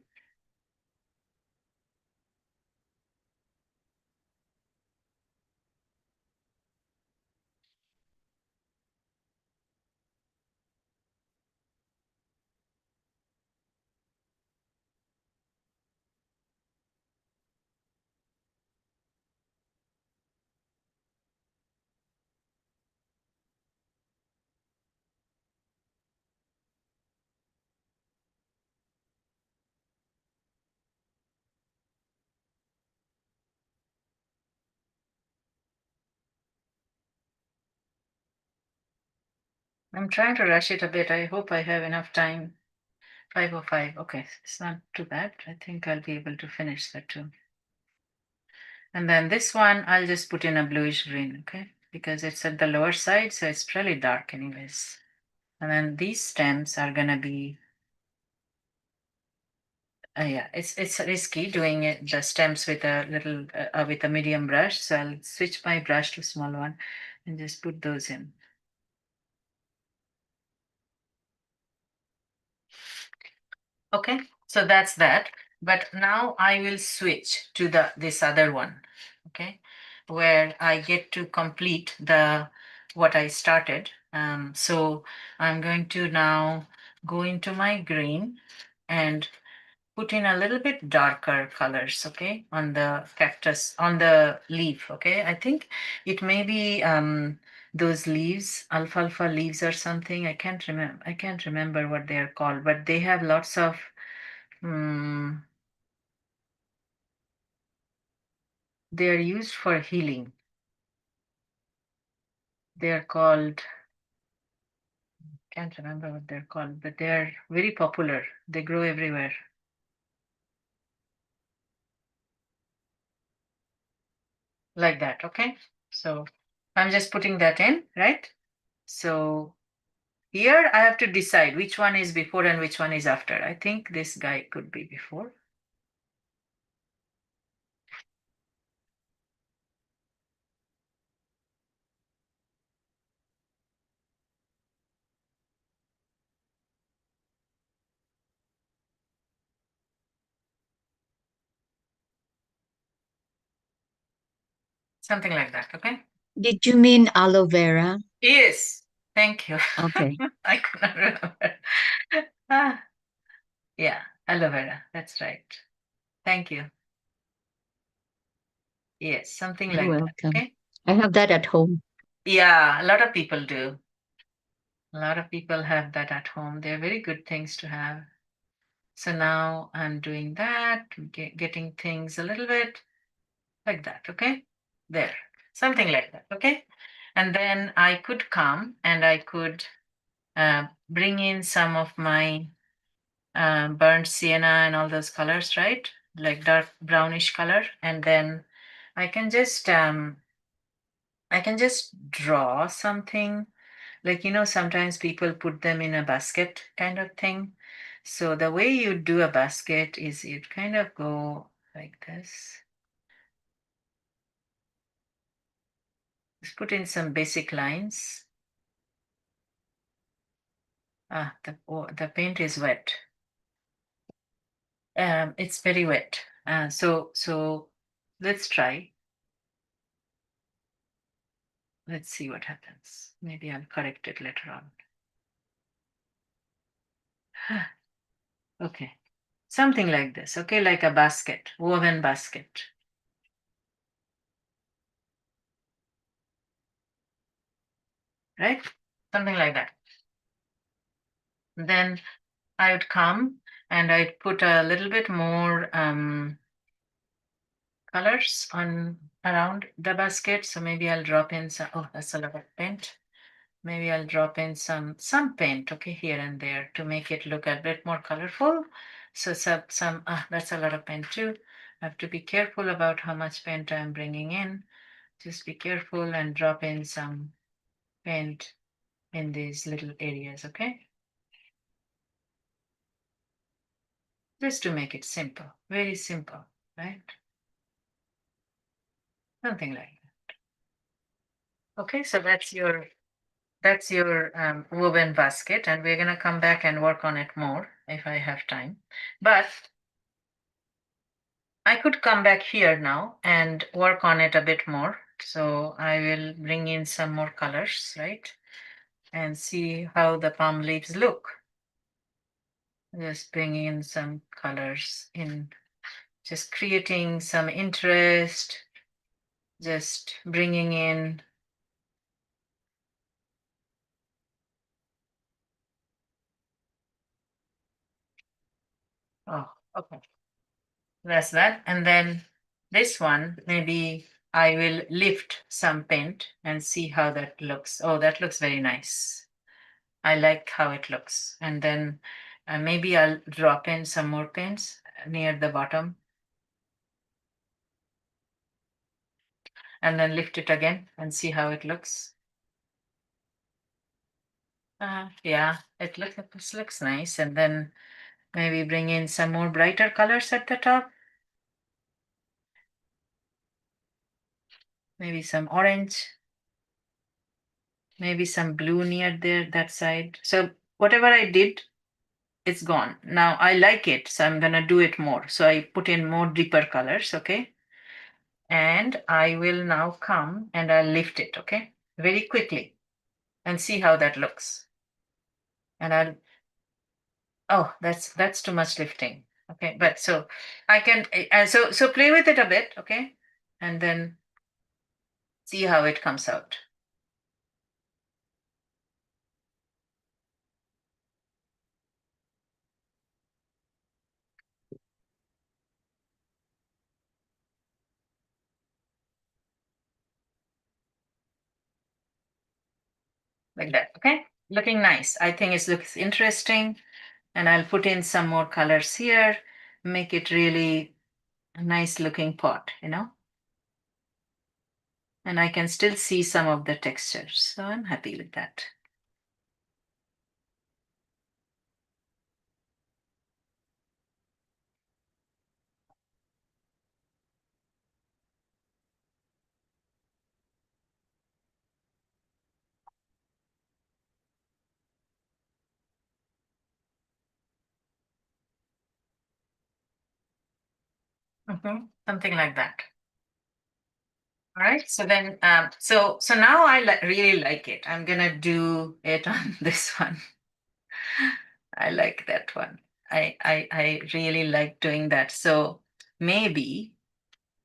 Speaker 1: I'm trying to rush it a bit. I hope I have enough time. 5:05. Okay, it's not too bad. I think I'll be able to finish that too. And then this one, I'll just put in a bluish green, okay? Because it's at the lower side, so it's really dark anyways. And then these stems are gonna be, yeah, it's risky doing the stems with a little, with a medium brush. So I'll switch my brush to small one and just put those in. Okay, so that's that. But now I will switch to this other one, okay, where I get to complete what I started. So I'm going to now go into my green and put in a little bit darker colors, okay, on the cactus, on the leaf, okay. I think it may be those leaves, alfalfa leaves or something. I can't remember what they are called, but they have lots of they are used for healing. They are called, can't remember what they're called, but they are very popular. They grow everywhere. Like that, okay? So I'm just putting that in, right? So here I have to decide which one is before and which one is after. I think this guy could be before. Something like that, okay?
Speaker 2: Did you mean aloe vera?
Speaker 1: Yes, thank you.
Speaker 2: Okay.
Speaker 1: I could not remember. Ah, yeah, aloe vera. That's right. Thank you. Yes, something
Speaker 2: You're
Speaker 1: like that.
Speaker 2: welcome.
Speaker 1: Okay.
Speaker 2: I have that at home.
Speaker 1: Yeah, a lot of people do. A lot of people have that at home. They're very good things to have. So now I'm doing that, getting things a little bit like that. Okay. There. Something like that. Okay. And then I could come and I could bring in some of my burnt sienna and all those colors, right? Like dark brownish color. And then I can just um, I can just draw something. Like, sometimes people put them in a basket kind of thing. So the way you do a basket is you kind of go like this. Just put in some basic lines. The paint is wet. It's very wet. So let's try. Let's see what happens. Maybe I'll correct it later on. Okay. Something like this. Okay, like a basket, woven basket, right? something like that. Then I would come and I'd put a little bit more colors on around the basket. So maybe I'll drop in some, oh, that's a lot of paint. Maybe I'll drop in some paint, okay, here and there to make it look a bit more colorful. So that's a lot of paint too. I have to be careful about how much paint I'm bringing in. Just be careful and drop in some paint in these little areas, okay? Just to make it simple, very simple, right? Something like that. Okay, so that's your woven basket, and we're gonna come back and work on it more if I have time. But I could come back here now and work on it a bit more. So I will bring in some more colors, right? And see how the palm leaves look. Just bring in some colors in, just creating some interest, just bringing in. Oh, okay. That's that. And then this one, maybe I will lift some paint and see how that looks. Oh, that looks very nice. I like how it looks. And then maybe I'll drop in some more paints near the bottom and then lift it again and see how it looks. Yeah, it looks nice. And then maybe bring in some more brighter colors at the top. Maybe some orange, maybe some blue near there, that side. So whatever I did, it's gone. Now I like it, so I'm gonna do it more. So I put in more deeper colors, okay? And I will now come and I'll lift it, okay? Very quickly and see how that looks. And I'll, oh, that's too much lifting. Okay, but so I can, so play with it a bit, okay? And then see how it comes out. Like that, okay? Looking nice. I think it looks interesting. And I'll put in some more colors here, make it really a nice looking pot. And I can still see some of the textures. So I'm happy with that. Something like that. All right. So then, so now I really like it. I'm gonna do it on this one. I like that one. I really like doing that. So maybe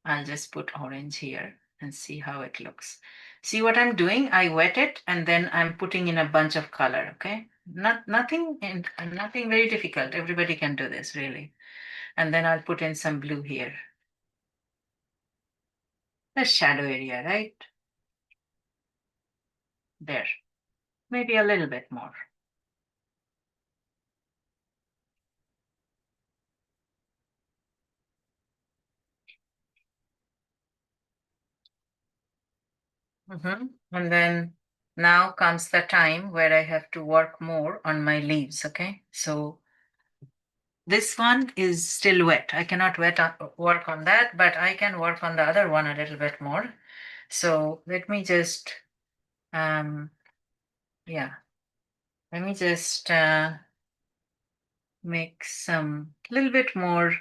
Speaker 1: I'll just put orange here and see how it looks. See what I'm doing? I wet it and then I'm putting in a bunch of color, okay? Nothing very difficult. Everybody can do this, really. And then I'll put in some blue here. The shadow area, right? There. Maybe a little bit more. And then now comes the time where I have to work more on my leaves, okay? So this one is still wet. I cannot work on that, but I can work on the other one a little bit more. So um, yeah, let me just make some little bit more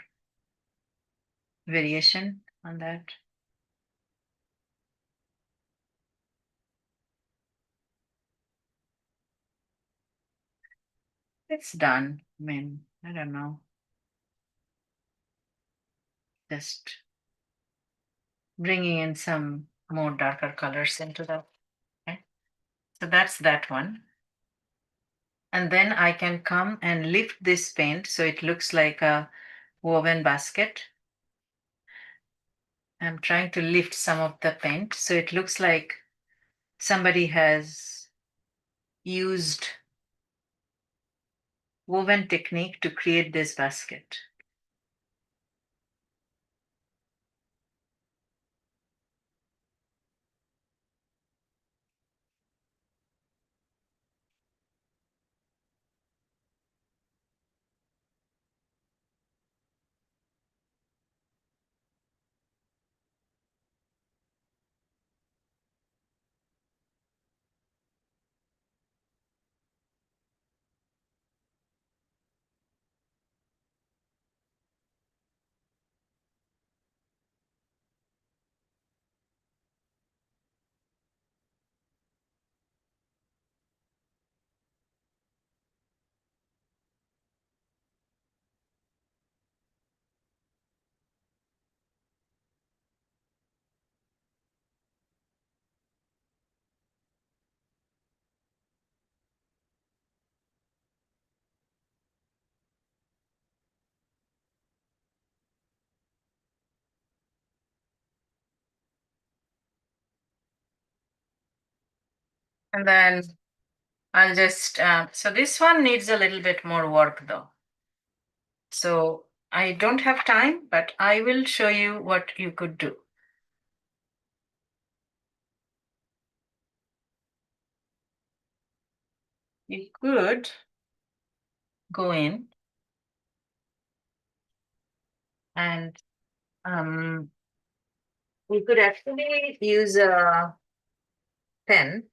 Speaker 1: variation on that. It's done. I mean, I don't know, just bringing in some more darker colors into that. Okay. So that's that one. And then I can come and lift this paint so it looks like a woven basket. I'm trying to lift some of the paint so it looks like somebody has used woven technique to create this basket. And then I'll just, so this one needs a little bit more work though. So I don't have time, but I will show you what you could do. You could go in and you could actually use a pen,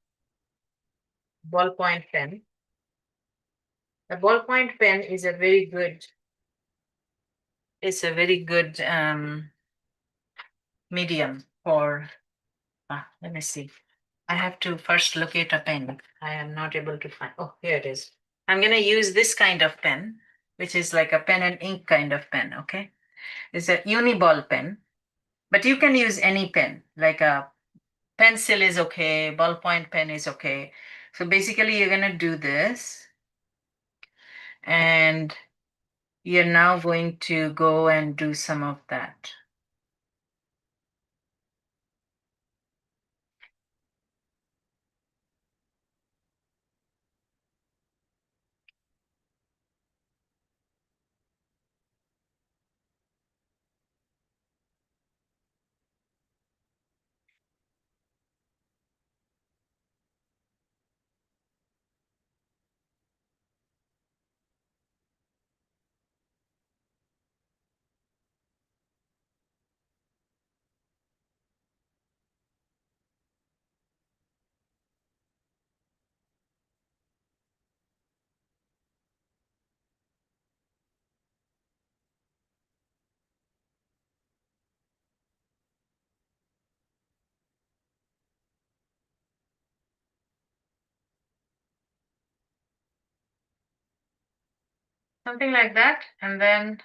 Speaker 1: ballpoint pen. A ballpoint pen is a very good, it's a very good medium for, let me see. I have to first locate a pen. I am not able to find, oh, here it is. I'm going to use this kind of pen, which is like a pen and ink kind of pen, okay? It's a uniball pen, but you can use any pen, like a pencil is okay, ballpoint pen is okay. So basically, you're going to do this, and you're now going to go and do some of that. Something like that. And then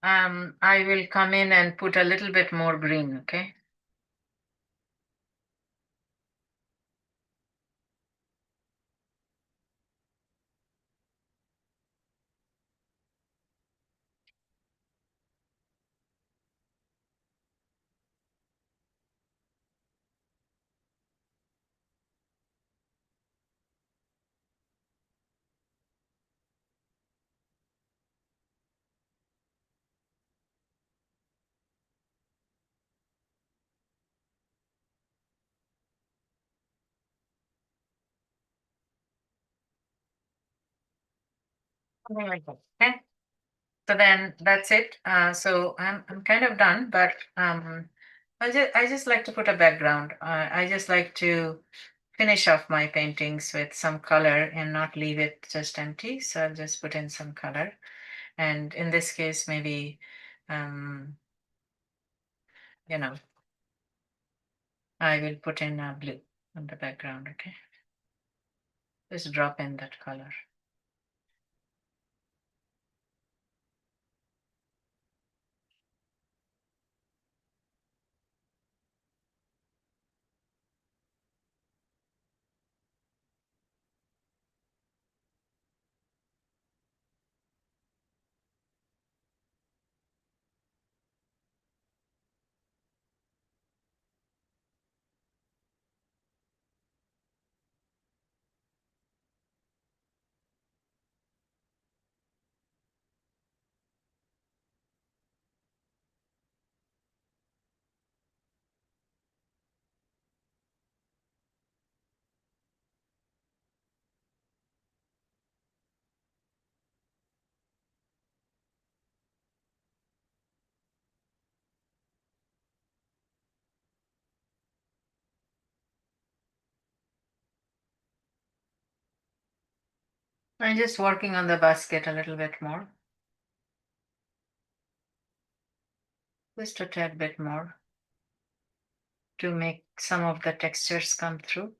Speaker 1: I will come in and put a little bit more green, okay? Something like that. Okay. So then that's it. So I'm kind of done, but I just like to put a background. I just like to finish off my paintings with some color and not leave it just empty. So I'll just put in some color. And in this case, maybe um, you know, I will put in a blue on the background, okay? Just drop in that color. I'm just working on the basket a little bit more. Just a tad bit more to make some of the textures come through.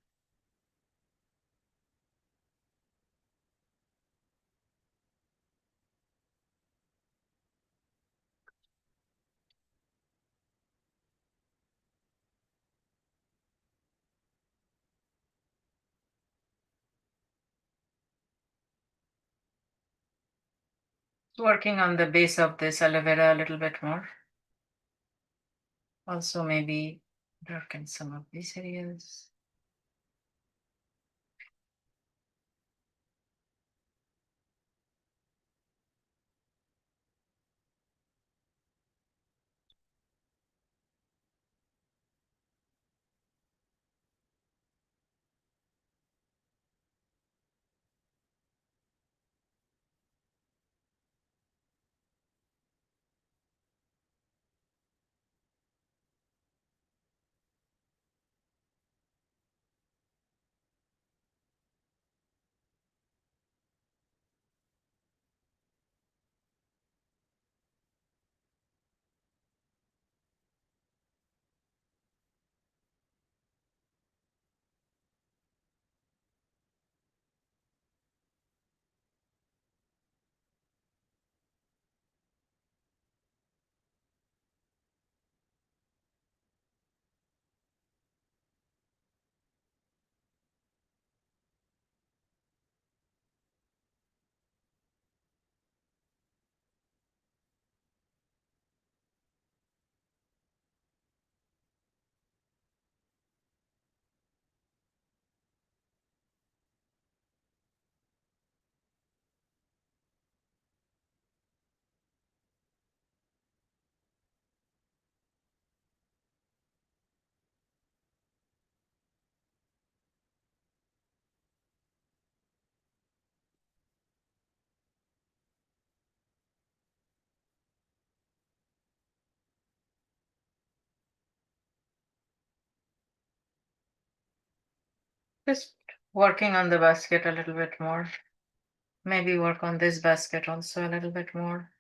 Speaker 1: Working on the base of this aloe vera a little bit more. Also maybe darken some of these areas. Just working on the basket a little bit more. Maybe work on this basket also a little bit more.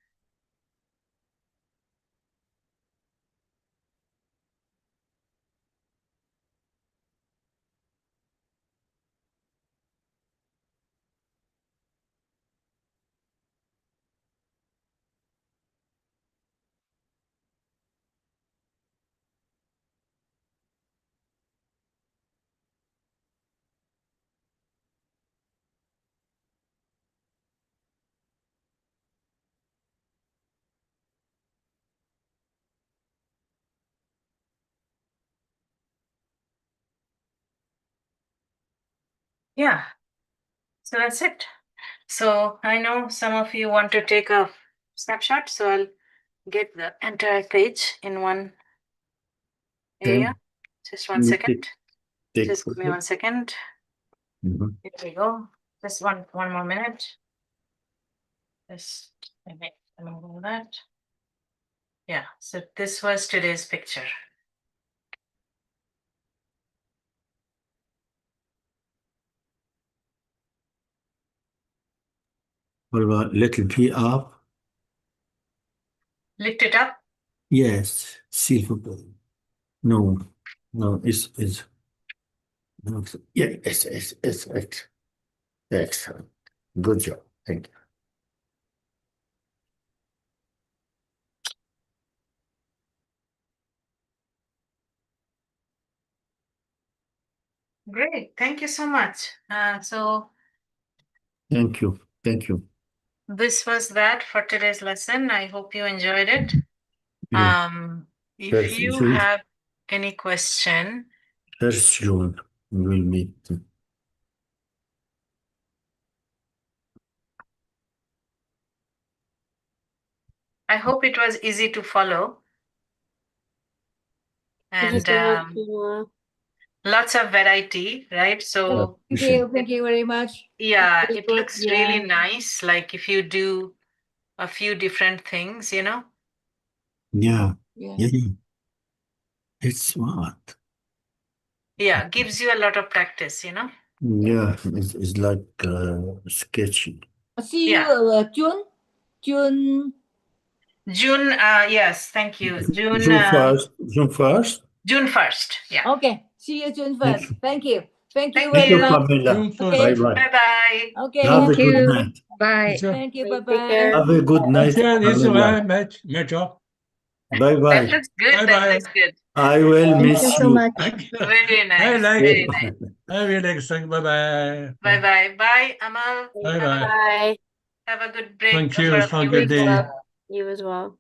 Speaker 1: Yeah, so that's it. So I know some of you want to take a snapshot, so I'll get the entire page in one area.
Speaker 3: Okay.
Speaker 1: Just 1 second.
Speaker 3: Take
Speaker 1: Just give me 1 second.
Speaker 3: Mhm.
Speaker 1: Here we go. Just one more minute. Just remove all that. Yeah, so this was today's picture.
Speaker 3: What about little P up?
Speaker 1: Lift it up.
Speaker 3: Yes, silver bullet. No, no, it's no, yeah, it's excellent. Good job. Thank you.
Speaker 1: Great. Thank you so much. So
Speaker 3: Thank you. Thank you.
Speaker 1: this was that for today's lesson. I hope you enjoyed it.
Speaker 3: Yeah.
Speaker 1: If
Speaker 3: First
Speaker 1: you
Speaker 3: June,
Speaker 1: have any question,
Speaker 3: 1st June, we will meet.
Speaker 1: I hope it was easy to follow. And lots of variety, right? So
Speaker 4: Thank you very much.
Speaker 1: yeah,
Speaker 4: Very
Speaker 1: it
Speaker 4: good.
Speaker 1: looks really nice. Like if you do a few different things, you know?
Speaker 3: Yeah.
Speaker 4: Yeah.
Speaker 3: Yeah. It's smart.
Speaker 1: Yeah, gives you a lot of practice, you know?
Speaker 3: Yeah, it's like sketchy.
Speaker 4: See you,
Speaker 1: Yeah.
Speaker 4: June. June.
Speaker 1: June, yes, thank you. June,
Speaker 3: June 1st. June 1st.
Speaker 1: June 1st. Yeah.
Speaker 4: Okay. See you June
Speaker 3: Thank
Speaker 4: 1st.
Speaker 3: you.
Speaker 4: Thank you. Thank you
Speaker 1: Thank
Speaker 3: Thank
Speaker 4: very
Speaker 3: you,
Speaker 1: you.
Speaker 4: much.
Speaker 3: Pamela.
Speaker 5: June
Speaker 4: Okay.
Speaker 5: 1st.
Speaker 3: Bye-bye.
Speaker 1: Bye-bye.
Speaker 4: Okay.
Speaker 3: Have a
Speaker 2: Thank
Speaker 3: good
Speaker 2: you.
Speaker 3: night.
Speaker 2: Bye.
Speaker 4: Thank you.
Speaker 6: Take
Speaker 4: Bye-bye.
Speaker 6: care.
Speaker 3: Have a good night,
Speaker 5: Thank you.
Speaker 3: Pamela.
Speaker 5: Major.
Speaker 1: That
Speaker 3: Bye-bye.
Speaker 1: looks good. That
Speaker 5: Bye-bye.
Speaker 1: looks good.
Speaker 3: I will
Speaker 2: Thank you
Speaker 3: miss
Speaker 2: so
Speaker 3: you.
Speaker 2: much.
Speaker 1: Very nice.
Speaker 5: like
Speaker 1: Very
Speaker 5: it.
Speaker 1: nice.
Speaker 5: I really like. Bye-bye.
Speaker 1: Bye-bye. Bye, Amal.
Speaker 5: Bye-bye.
Speaker 6: Bye.
Speaker 1: Have a good break
Speaker 5: Thank
Speaker 1: for
Speaker 5: you.
Speaker 1: a
Speaker 5: Have a
Speaker 1: few
Speaker 5: good
Speaker 1: weeks.
Speaker 6: You as
Speaker 5: day.
Speaker 6: well. You as well.